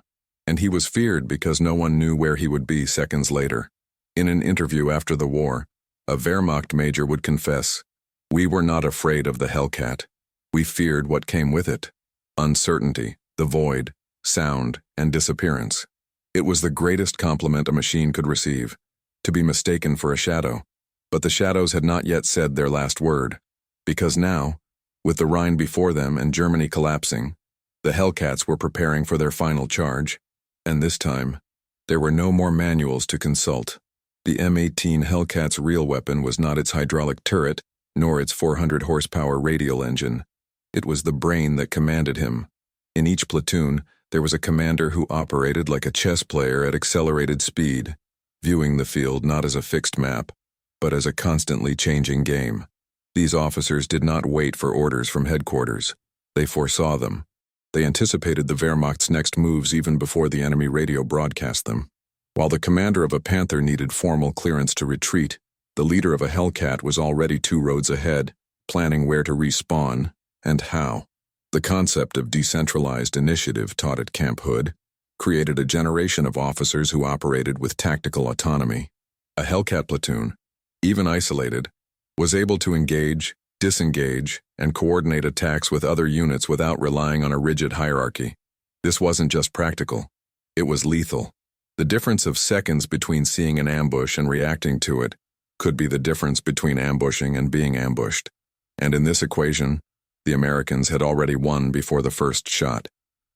And he was feared because no one knew where he would be seconds later. In an interview after the war, a Wehrmacht major would confess, "We were not afraid of the Hellcat. We feared what came with it. Uncertainty, the void, sound, and disappearance. It was the greatest compliment a machine could receive, to be mistaken for a shadow. But the shadows had not yet said their last word, because now, with the Rhine before them and Germany collapsing, the Hellcats were preparing for their final charge, and this time, there were no more manuals to consult. The M18 Hellcat's real weapon was not its hydraulic turret, nor its 400 horsepower radial engine. It was the brain that commanded him. In each platoon, there was a commander who operated like a chess player at accelerated speed, viewing the field not as a fixed map, but as a constantly changing game. These officers did not wait for orders from headquarters. They foresaw them. They anticipated the Wehrmacht's next moves even before the enemy radio broadcast them. While the commander of a Panther needed formal clearance to retreat, the leader of a Hellcat was already 2 roads ahead, planning where to respawn and how. The concept of decentralized initiative taught at Camp Hood created a generation of officers who operated with tactical autonomy. A Hellcat platoon, even isolated, was able to engage, disengage, and coordinate attacks with other units without relying on a rigid hierarchy. This wasn't just practical, it was lethal. The difference of seconds between seeing an ambush and reacting to it could be the difference between ambushing and being ambushed. And in this equation, the Americans had already won before the first shot.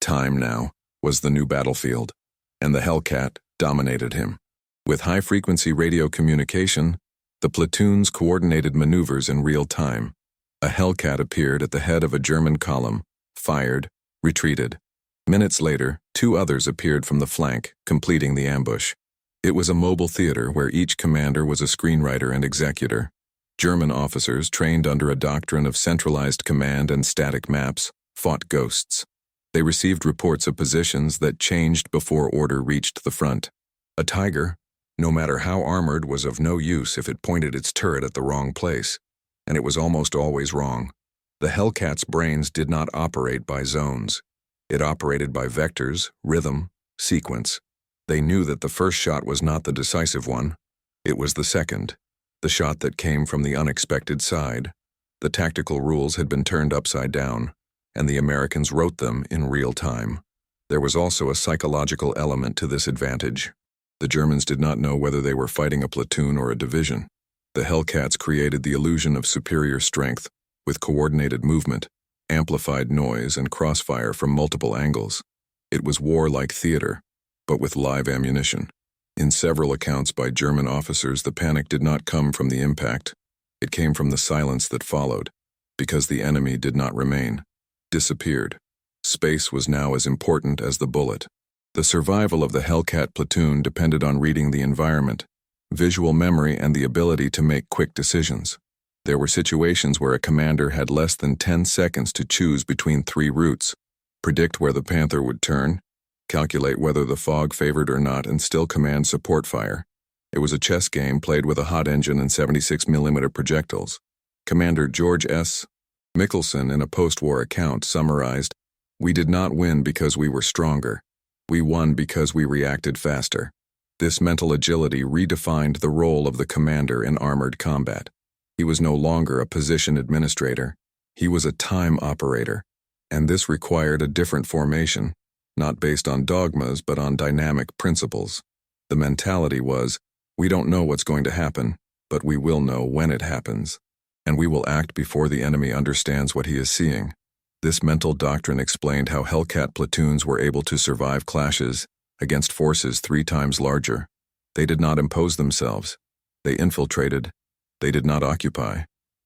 Time now was the new battlefield, and the Hellcat dominated him. With high-frequency radio communication, the platoons coordinated maneuvers in real time. A Hellcat appeared at the head of a German column, fired, retreated. Minutes later, 2 others appeared from the flank, completing the ambush. It was a mobile theater where each commander was a screenwriter and executor. German officers, trained under a doctrine of centralized command and static maps, fought ghosts. They received reports of positions that changed before order reached the front. A Tiger, no matter how armored, was of no use if it pointed its turret at the wrong place, and it was almost always wrong. The Hellcat's brains did not operate by zones. It operated by vectors, rhythm, sequence. They knew that the first shot was not the decisive one. It was the second, the shot that came from the unexpected side. The tactical rules had been turned upside down, and the Americans wrote them in real time. There was also a psychological element to this advantage. The Germans did not know whether they were fighting a platoon or a division. The Hellcats created the illusion of superior strength, with coordinated movement, amplified noise, and crossfire from multiple angles. It was war-like theater, but with live ammunition. In several accounts by German officers, the panic did not come from the impact. It came from the silence that followed, because the enemy did not remain, disappeared. Space was now as important as the bullet. The survival of the Hellcat platoon depended on reading the environment, visual memory, and the ability to make quick decisions. There were situations where a commander had less than 10 seconds to choose between 3 routes, predict where the Panther would turn, calculate whether the fog favored or not, and still command support fire. It was a chess game played with a hot engine and 76mm projectiles. Commander George S. Mickelson, in a post-war account, summarized, "We did not win because we were stronger. We won because we reacted faster." This mental agility redefined the role of the commander in armored combat. He was no longer a position administrator. He was a time operator. And this required a different formation, not based on dogmas but on dynamic principles. The mentality was, we don't know what's going to happen, but we will know when it happens. And we will act before the enemy understands what he is seeing. This mental doctrine explained how Hellcat platoons were able to survive clashes against forces 3 times larger. They did not impose themselves. They infiltrated. They did not occupy.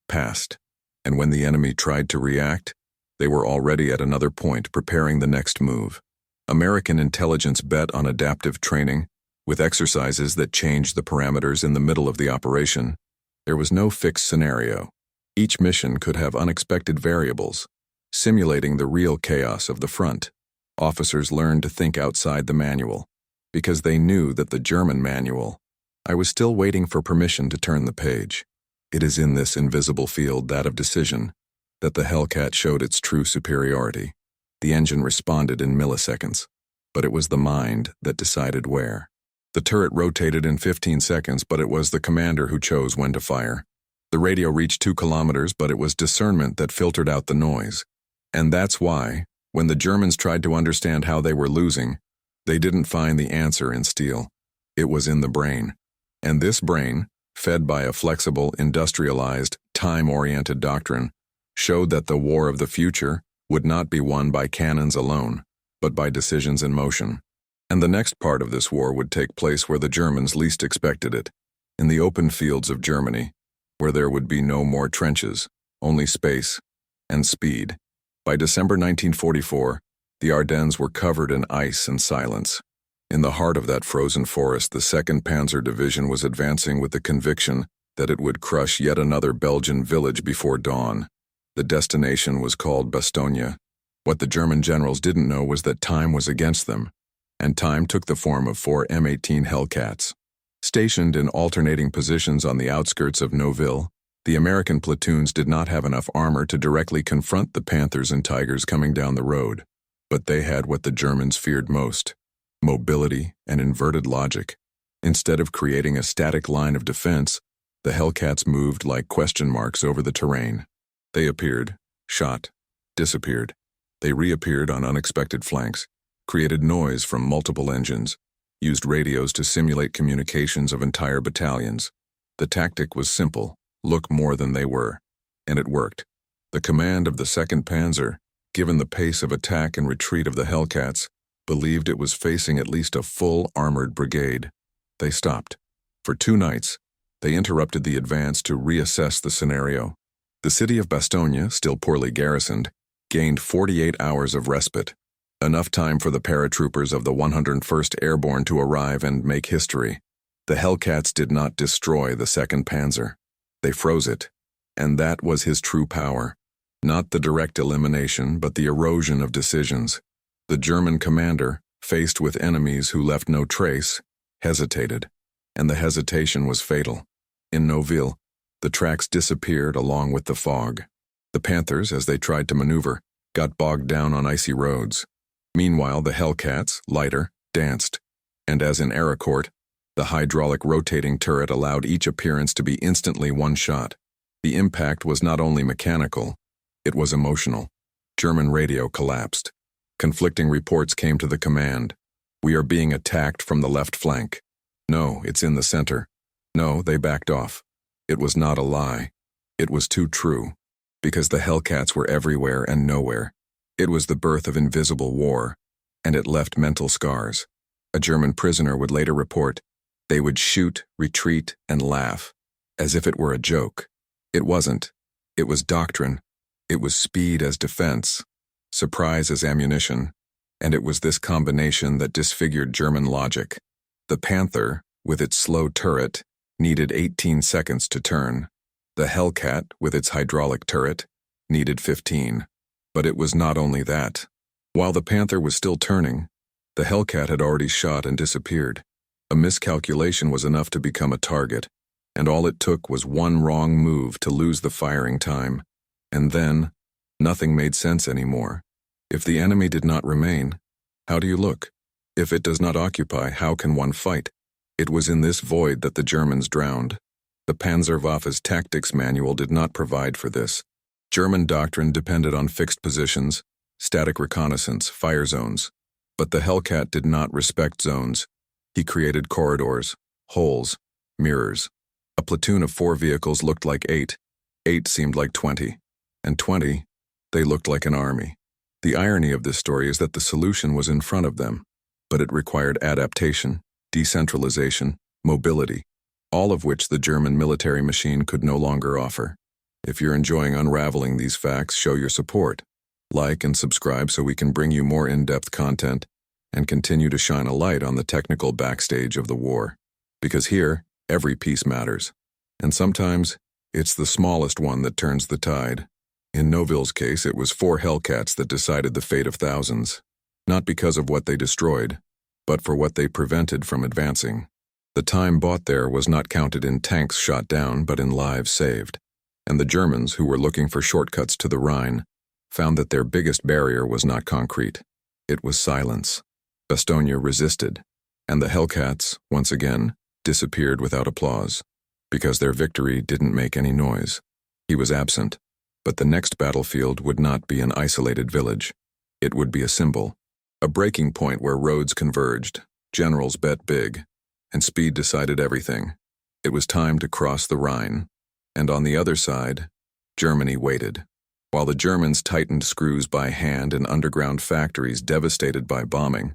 Passed. And when the enemy tried to react, they were already at another point preparing the next move. American intelligence bet on adaptive training, with exercises that changed the parameters in the middle of the operation. There was no fixed scenario. Each mission could have unexpected variables, simulating the real chaos of the front. Officers learned to think outside the manual, because they knew that the German manual. I was still waiting for permission to turn the page. It is in this invisible field, that of decision, that the Hellcat showed its true superiority. The engine responded in milliseconds, but it was the mind that decided where. The turret rotated in 15 seconds, but it was the commander who chose when to fire. The radio reached 2 kilometers, but it was discernment that filtered out the noise. And that's why, when the Germans tried to understand how they were losing, they didn't find the answer in steel. It was in the brain. And this brain, fed by a flexible, industrialized, time-oriented doctrine, showed that the war of the future would not be won by cannons alone, but by decisions in motion. And the next part of this war would take place where the Germans least expected it, in the open fields of Germany, where there would be no more trenches, only space and speed. By December 1944, the Ardennes were covered in ice and silence. In the heart of that frozen forest, the 2nd Panzer Division was advancing with the conviction that it would crush yet another Belgian village before dawn. The destination was called Bastogne. What the German generals didn't know was that time was against them, and time took the form of 4 M18 Hellcats. Stationed in alternating positions on the outskirts of Nouville, the American platoons did not have enough armor to directly confront the Panthers and Tigers coming down the road, but they had what the Germans feared most: mobility and inverted logic. Instead of creating a static line of defense, the Hellcats moved like question marks over the terrain. They appeared, shot, disappeared. They reappeared on unexpected flanks, created noise from multiple engines, used radios to simulate communications of entire battalions. The tactic was simple: look more than they were. And it worked. The command of the 2nd Panzer, given the pace of attack and retreat of the Hellcats, believed it was facing at least a full armored brigade. They stopped. For 2 nights, they interrupted the advance to reassess the scenario. The city of Bastogne, still poorly garrisoned, gained 48 hours of respite, enough time for the paratroopers of the 101st Airborne to arrive and make history. The Hellcats did not destroy the 2nd Panzer. They froze it, and that was his true power. Not the direct elimination, but the erosion of decisions. The German commander, faced with enemies who left no trace, hesitated, and the hesitation was fatal. In Nouville, the tracks disappeared along with the fog. The Panthers, as they tried to maneuver, got bogged down on icy roads. Meanwhile, the Hellcats, lighter, danced, and as in Arrowcourt, the hydraulic rotating turret allowed each appearance to be instantly one shot. The impact was not only mechanical, it was emotional. German radio collapsed. Conflicting reports came to the command. We are being attacked from the left flank. No, it's in the center. No, they backed off. It was not a lie. It was too true. Because the Hellcats were everywhere and nowhere. It was the birth of invisible war, and it left mental scars. A German prisoner would later report, they would shoot, retreat, and laugh, as if it were a joke. It wasn't. It was doctrine. It was speed as defense, surprise as ammunition, and it was this combination that disfigured German logic. The Panther, with its slow turret, needed 18 seconds to turn. The Hellcat, with its hydraulic turret, needed 15. But it was not only that. While the Panther was still turning, The Hellcat had already shot and disappeared. A miscalculation was enough to become a target, and all it took was one wrong move to lose the firing time. And then, nothing made sense anymore. If the enemy did not remain, how do you look? If it does not occupy, how can one fight? It was in this void that the Germans drowned. The Panzerwaffe's tactics manual did not provide for this. German doctrine depended on fixed positions, static reconnaissance, fire zones. But the Hellcat did not respect zones. He created corridors, holes, mirrors. A platoon of 4 vehicles looked like 8. 8 seemed like 20. And 20, they looked like an army. The irony of this story is that the solution was in front of them, but it required adaptation, decentralization, mobility, all of which the German military machine could no longer offer. If you're enjoying unraveling these facts, show your support. Like and subscribe so we can bring you more in-depth content and continue to shine a light on the technical backstage of the war. Because here, every piece matters. And sometimes, it's the smallest one that turns the tide. In Noville's case, it was 4 Hellcats that decided the fate of thousands. Not because of what they destroyed, but for what they prevented from advancing. The time bought there was not counted in tanks shot down, but in lives saved. And the Germans, who were looking for shortcuts to the Rhine, found that their biggest barrier was not concrete. It was silence. Bastogne resisted, and the Hellcats, once again, disappeared without applause, because their victory didn't make any noise. He was absent, but the next battlefield would not be an isolated village. It would be a symbol, a breaking point where roads converged, generals bet big, and speed decided everything. It was time to cross the Rhine, and on the other side, Germany waited. While the Germans tightened screws by hand in underground factories devastated by bombing,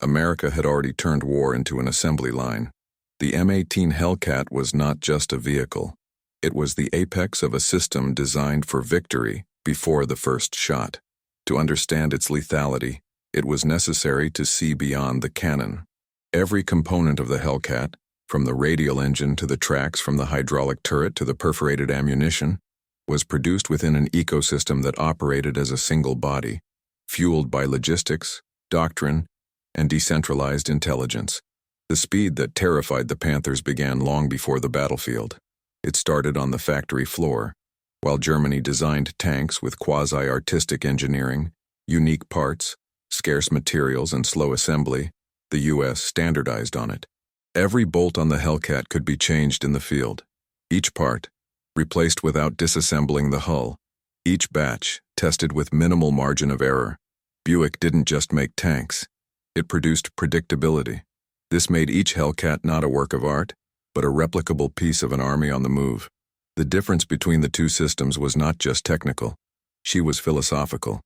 America had already turned war into an assembly line. The M18 Hellcat was not just a vehicle. It was the apex of a system designed for victory before the first shot. To understand its lethality, it was necessary to see beyond the cannon. Every component of the Hellcat, from the radial engine to the tracks, from the hydraulic turret to the perforated ammunition, was produced within an ecosystem that operated as a single body, fueled by logistics, doctrine, and decentralized intelligence. The speed that terrified the Panthers began long before the battlefield. It started on the factory floor. While Germany designed tanks with quasi-artistic engineering, unique parts, scarce materials, and slow assembly, the U.S. standardized on it. Every bolt on the Hellcat could be changed in the field. Each part, replaced without disassembling the hull. Each batch, tested with minimal margin of error. Buick didn't just make tanks. It produced predictability. This made each Hellcat not a work of art, but a replicable piece of an army on the move. The difference between the two systems was not just technical. She was philosophical.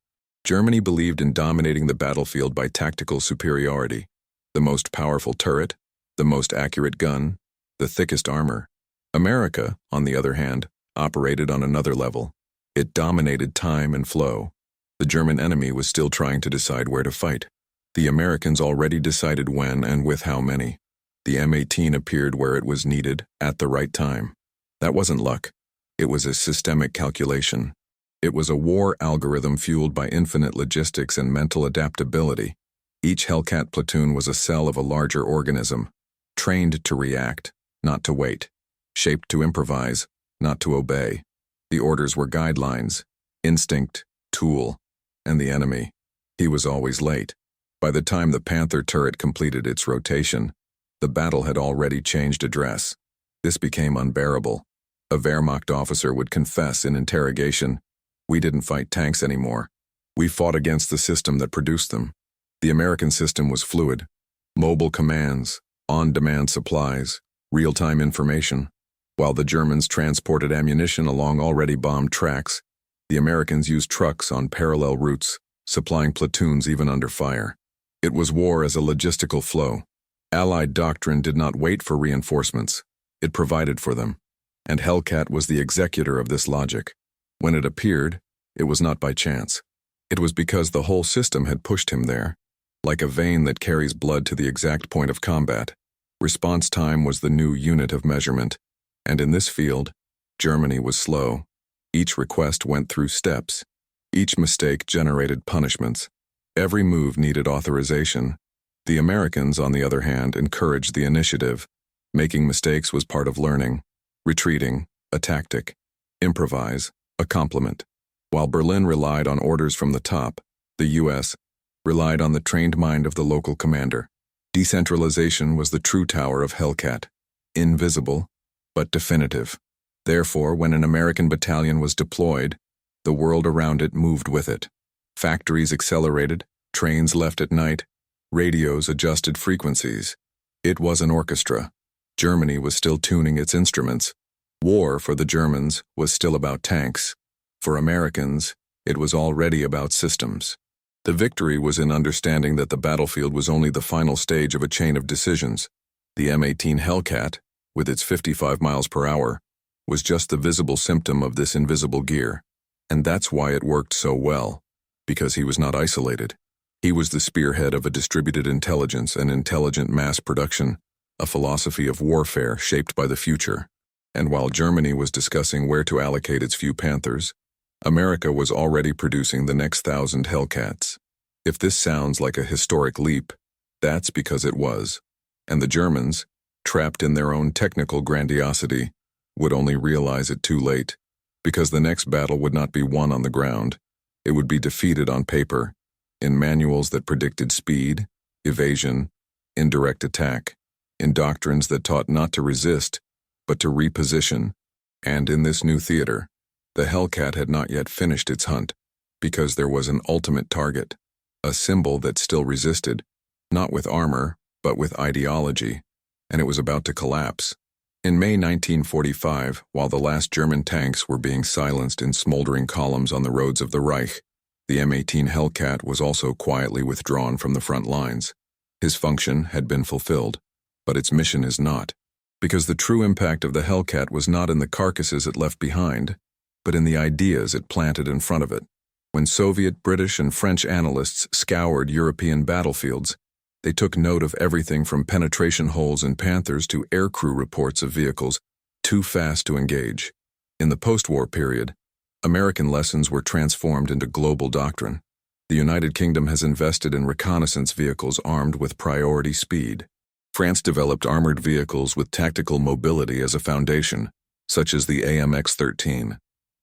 Germany believed in dominating the battlefield by tactical superiority. The most powerful turret, the most accurate gun, the thickest armor. America, on the other hand, operated on another level. It dominated time and flow. The German enemy was still trying to decide where to fight. The Americans already decided when and with how many. The M18 appeared where it was needed, at the right time. That wasn't luck. It was a systemic calculation. It was a war algorithm fueled by infinite logistics and mental adaptability. Each Hellcat platoon was a cell of a larger organism, trained to react, not to wait, shaped to improvise, not to obey. The orders were guidelines, instinct, tool, and the enemy. He was always late. By the time the Panther turret completed its rotation, the battle had already changed address. This became unbearable. A Wehrmacht officer would confess in interrogation, "We didn't fight tanks anymore. We fought against the system that produced them." The American system was fluid. Mobile commands, on-demand supplies, real-time information. While the Germans transported ammunition along already bombed tracks, the Americans used trucks on parallel routes, supplying platoons even under fire. It was war as a logistical flow. Allied doctrine did not wait for reinforcements. It provided for them. And Hellcat was the executor of this logic. When it appeared, it was not by chance. It was because the whole system had pushed him there. Like a vein that carries blood to the exact point of combat, response time was the new unit of measurement. And in this field, Germany was slow. Each request went through steps. Each mistake generated punishments. Every move needed authorization. The Americans, on the other hand, encouraged the initiative. Making mistakes was part of learning. Retreating, a tactic. Improvise, a complement. While Berlin relied on orders from the top, the U.S. relied on the trained mind of the local commander. Decentralization was the true tower of Hellcat. Invisible, but definitive. Therefore, when an American battalion was deployed, the world around it moved with it. Factories accelerated, trains left at night, radios adjusted frequencies. It was an orchestra. Germany was still tuning its instruments. War, for the Germans, was still about tanks. For Americans, it was already about systems. The victory was in understanding that the battlefield was only the final stage of a chain of decisions. The M18 Hellcat, with its 55 miles per hour, was just the visible symptom of this invisible gear. And that's why it worked so well, because he was not isolated. He was the spearhead of a distributed intelligence and intelligent mass production, a philosophy of warfare shaped by the future. And while Germany was discussing where to allocate its few Panthers, America was already producing the next 1,000 Hellcats. If this sounds like a historic leap, that's because it was. And the Germans, trapped in their own technical grandiosity, would only realize it too late, because the next battle would not be won on the ground. It would be defeated on paper, in manuals that predicted speed, evasion, indirect attack, in doctrines that taught not to resist, but to reposition. And in this new theater, the Hellcat had not yet finished its hunt, because there was an ultimate target, a symbol that still resisted, not with armor, but with ideology, and it was about to collapse. In May 1945, while the last German tanks were being silenced in smoldering columns on the roads of the Reich, the M18 Hellcat was also quietly withdrawn from the front lines. His function had been fulfilled, but its mission is not, because the true impact of the Hellcat was not in the carcasses it left behind, but in the ideas it planted in front of it. When Soviet, British, and French analysts scoured European battlefields, they took note of everything from penetration holes in Panthers to aircrew reports of vehicles too fast to engage. In the post-war period, American lessons were transformed into global doctrine. The United Kingdom has invested in reconnaissance vehicles armed with priority speed. France developed armored vehicles with tactical mobility as a foundation, such as the AMX-13.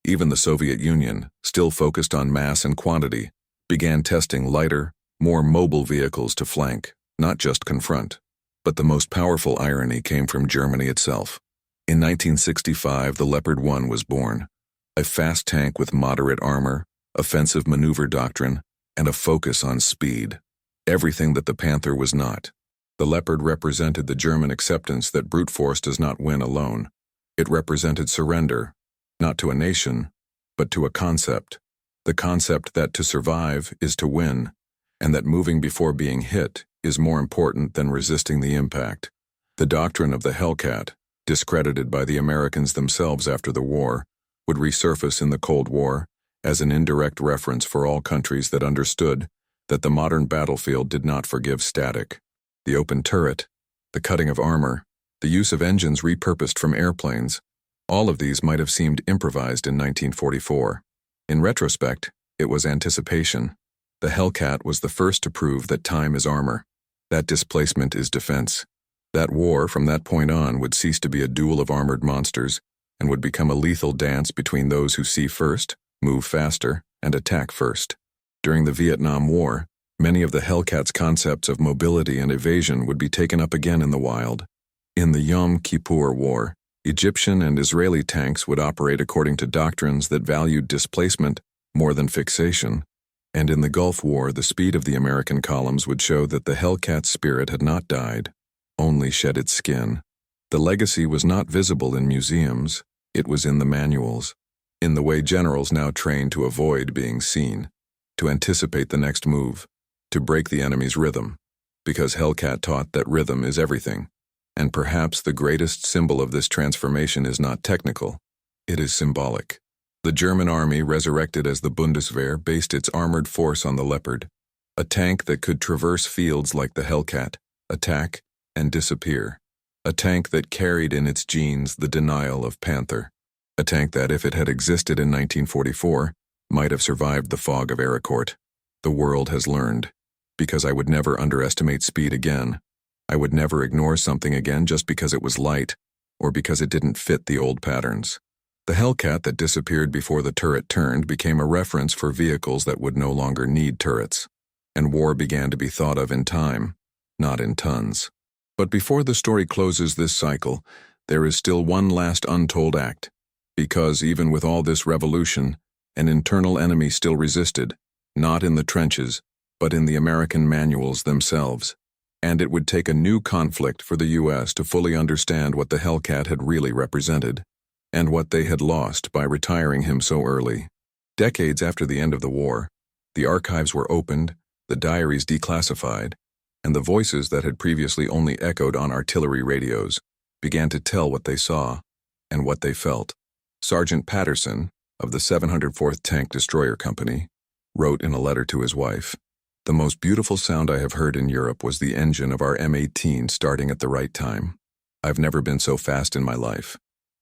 Even the Soviet Union, still focused on mass and quantity, began testing lighter, more mobile vehicles to flank, not just confront. But the most powerful irony came from Germany itself. In 1965, the Leopard 1 was born, a fast tank with moderate armor, offensive maneuver doctrine, and a focus on speed. Everything that the Panther was not. The Leopard represented the German acceptance that brute force does not win alone. It represented surrender, not to a nation, but to a concept. The concept that to survive is to win, and that moving before being hit is more important than resisting the impact. The doctrine of the Hellcat, discredited by the Americans themselves after the war, would resurface in the Cold War as an indirect reference for all countries that understood that the modern battlefield did not forgive static. The open turret, the cutting of armor, the use of engines repurposed from airplanes, all of these might have seemed improvised in 1944. In retrospect, it was anticipation. The Hellcat was the first to prove that time is armor, that displacement is defense. That war, from that point on, would cease to be a duel of armored monsters and would become a lethal dance between those who see first, move faster, and attack first. During the Vietnam War, many of the Hellcat's concepts of mobility and evasion would be taken up again in the wild. In the Yom Kippur War, Egyptian and Israeli tanks would operate according to doctrines that valued displacement more than fixation. And in the Gulf War, the speed of the American columns would show that the Hellcat's spirit had not died, only shed its skin. The legacy was not visible in museums, it was in the manuals, in the way generals now train to avoid being seen, to anticipate the next move, to break the enemy's rhythm, because Hellcat taught that rhythm is everything. And perhaps the greatest symbol of this transformation is not technical, it is symbolic. The German army, resurrected as the Bundeswehr, based its armored force on the Leopard, a tank that could traverse fields like the Hellcat, attack, and disappear. A tank that carried in its genes the denial of Panther. A tank that, if it had existed in 1944, might have survived the fog of Arrowcourt. The world has learned. because I would never underestimate speed again. I would never ignore something again just because it was light, or because it didn't fit the old patterns. The Hellcat that disappeared before the turret turned became a reference for vehicles that would no longer need turrets, and war began to be thought of in time, not in tons. But before the story closes this cycle, there is still one last untold act, because even with all this revolution, an internal enemy still resisted, not in the trenches, but in the American manuals themselves. And it would take a new conflict for the U.S. to fully understand what the Hellcat had really represented, and what they had lost by retiring him so early. Decades after the end of the war, the archives were opened, the diaries declassified, and the voices that had previously only echoed on artillery radios began to tell what they saw and what they felt. Sergeant Patterson, of the 704th Tank Destroyer Company, wrote in a letter to his wife, "The most beautiful sound I have heard in Europe was the engine of our M18 starting at the right time. I've never been so fast in my life.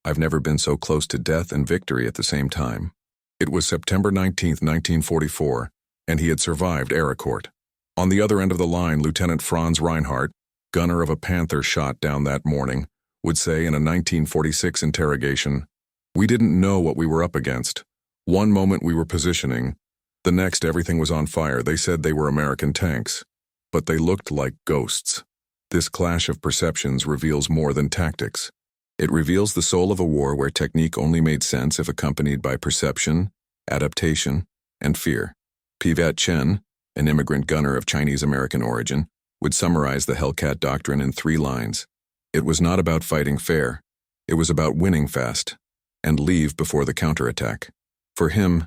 I've never been so close to death and victory at the same time." It was September 19, 1944, and he had survived Arrowcourt. On the other end of the line, Lieutenant Franz Reinhardt, gunner of a Panther shot down that morning, would say in a 1946 interrogation, "We didn't know what we were up against. One moment we were positioning, the next everything was on fire. They said they were American tanks, but they looked like ghosts." This clash of perceptions reveals more than tactics. It reveals the soul of a war where technique only made sense if accompanied by perception, adaptation, and fear. Pivet Chen, an immigrant gunner of Chinese-American origin, would summarize the Hellcat doctrine in 3 lines. It was not about fighting fair. It was about winning fast, and leave before the counterattack. For him,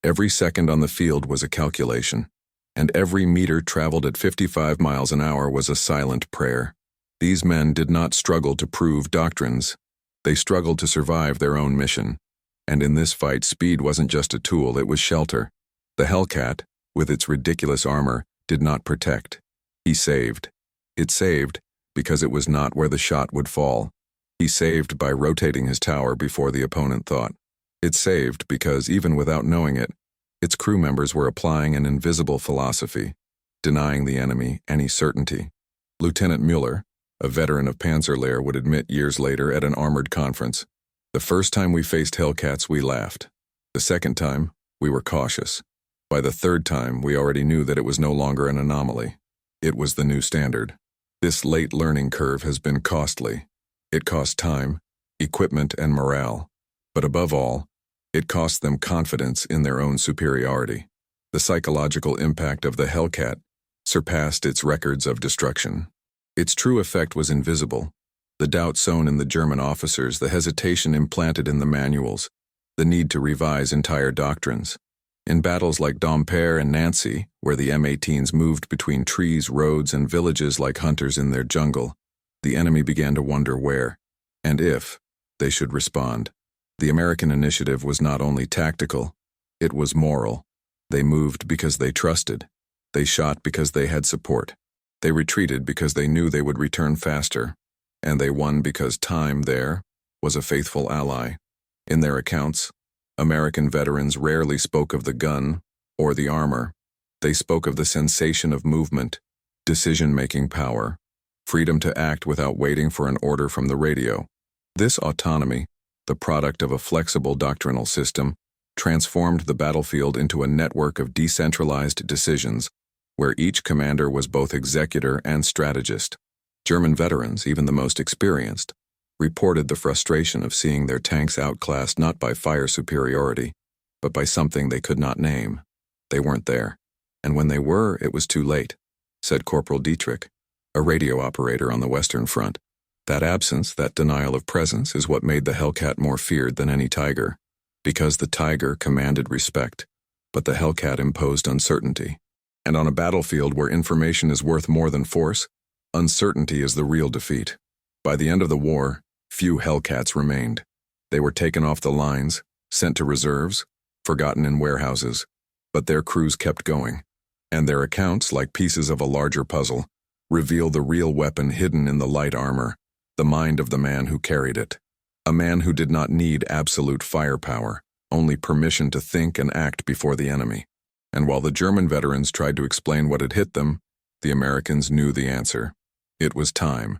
every second on the field was a calculation, and every meter traveled at 55 miles an hour was a silent prayer. These men did not struggle to prove doctrines. They struggled to survive their own mission. And in this fight, speed wasn't just a tool, it was shelter. The Hellcat, with its ridiculous armor, did not protect. He saved. It saved because it was not where the shot would fall. He saved by rotating his tower before the opponent thought. It saved because, even without knowing it, its crew members were applying an invisible philosophy, denying the enemy any certainty. Lieutenant Mueller, a veteran of Panzerlehr, would admit years later at an armored conference, "The first time we faced Hellcats, we laughed. The second time, we were cautious. By the third time, we already knew that it was no longer an anomaly. It was the new standard." This late learning curve has been costly. It cost time, equipment, and morale. But above all, it cost them confidence in their own superiority. The psychological impact of the Hellcat surpassed its records of destruction. Its true effect was invisible. The doubt sown in the German officers, the hesitation implanted in the manuals, the need to revise entire doctrines. In battles like Dompierre and Nancy, where the M18s moved between trees, roads, and villages like hunters in their jungle, the enemy began to wonder where, and if, they should respond. The American initiative was not only tactical, it was moral. They moved because they trusted. They shot because they had support. They retreated because they knew they would return faster. And they won because time there was a faithful ally. In their accounts, American veterans rarely spoke of the gun or the armor. They spoke of the sensation of movement, decision-making power, freedom to act without waiting for an order from the radio. This autonomy, the product of a flexible doctrinal system, transformed the battlefield into a network of decentralized decisions where each commander was both executor and strategist. German veterans, even the most experienced, reported the frustration of seeing their tanks outclassed not by fire superiority, but by something they could not name. They weren't there, and when they were, it was too late, said Corporal Dietrich, a radio operator on the Western Front. That absence, that denial of presence, is what made the Hellcat more feared than any Tiger, because the Tiger commanded respect, but the Hellcat imposed uncertainty. And on a battlefield where information is worth more than force, uncertainty is the real defeat. By the end of the war, few Hellcats remained. They were taken off the lines, sent to reserves, forgotten in warehouses, but their crews kept going, and their accounts, like pieces of a larger puzzle, reveal the real weapon hidden in the light armor, the mind of the man who carried it. A man who did not need absolute firepower, only permission to think and act before the enemy. And while the German veterans tried to explain what had hit them, The Americans knew the answer. It was time.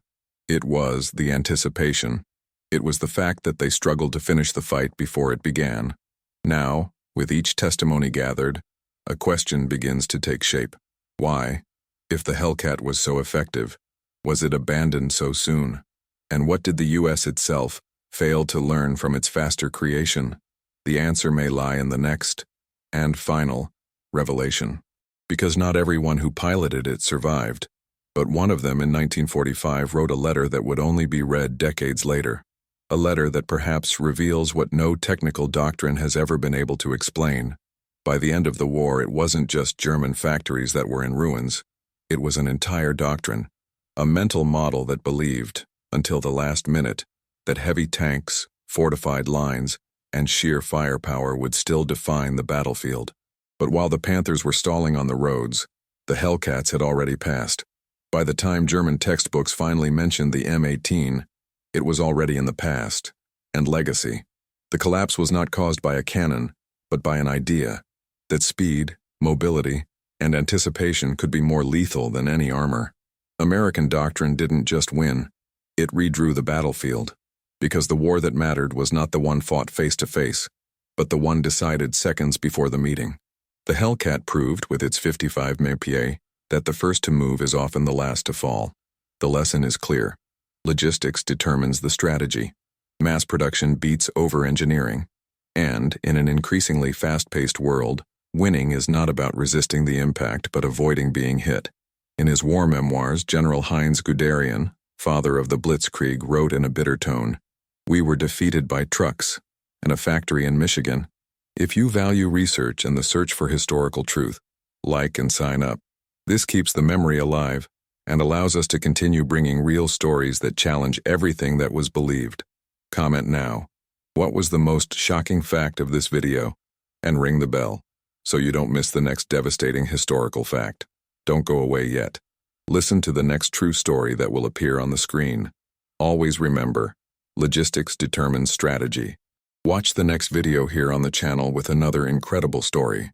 It was the anticipation. It was the fact that they struggled to finish the fight before it began. Now, with each testimony gathered, a question begins to take shape. Why? If the Hellcat was so effective, was it abandoned so soon? And what did the U.S. itself fail to learn from its faster creation? The answer may lie in the next, and final, revelation. Because not everyone who piloted it survived, but one of them in 1945 wrote a letter that would only be read decades later. A letter that perhaps reveals what no technical doctrine has ever been able to explain. By the end of the war, it wasn't just German factories that were in ruins. It was an entire doctrine, a mental model that believed, until the last minute, that heavy tanks, fortified lines, and sheer firepower would still define the battlefield. But while the Panthers were stalling on the roads, the Hellcats had already passed. By the time German textbooks finally mentioned the M18, it was already in the past, and legacy. The collapse was not caused by a cannon, but by an idea that speed, mobility, and anticipation could be more lethal than any armor. American doctrine didn't just win, it redrew the battlefield, because the war that mattered was not the one fought face to face, but the one decided seconds before the meeting. The Hellcat proved, with its 55 MPa, that the first to move is often the last to fall. The lesson is clear. Logistics determines the strategy. Mass production beats over-engineering. And, in an increasingly fast-paced world, winning is not about resisting the impact but avoiding being hit. In his war memoirs, General Heinz Guderian, father of the Blitzkrieg, wrote in a bitter tone, "We were defeated by trucks and a factory in Michigan." If you value research and the search for historical truth, like and sign up. This keeps the memory alive and allows us to continue bringing real stories that challenge everything that was believed. Comment now. What was the most shocking fact of this video? And ring the bell, so you don't miss the next devastating historical fact. Don't go away yet. Listen to the next true story that will appear on the screen. Always remember, logistics determines strategy. Watch the next video here on the channel with another incredible story.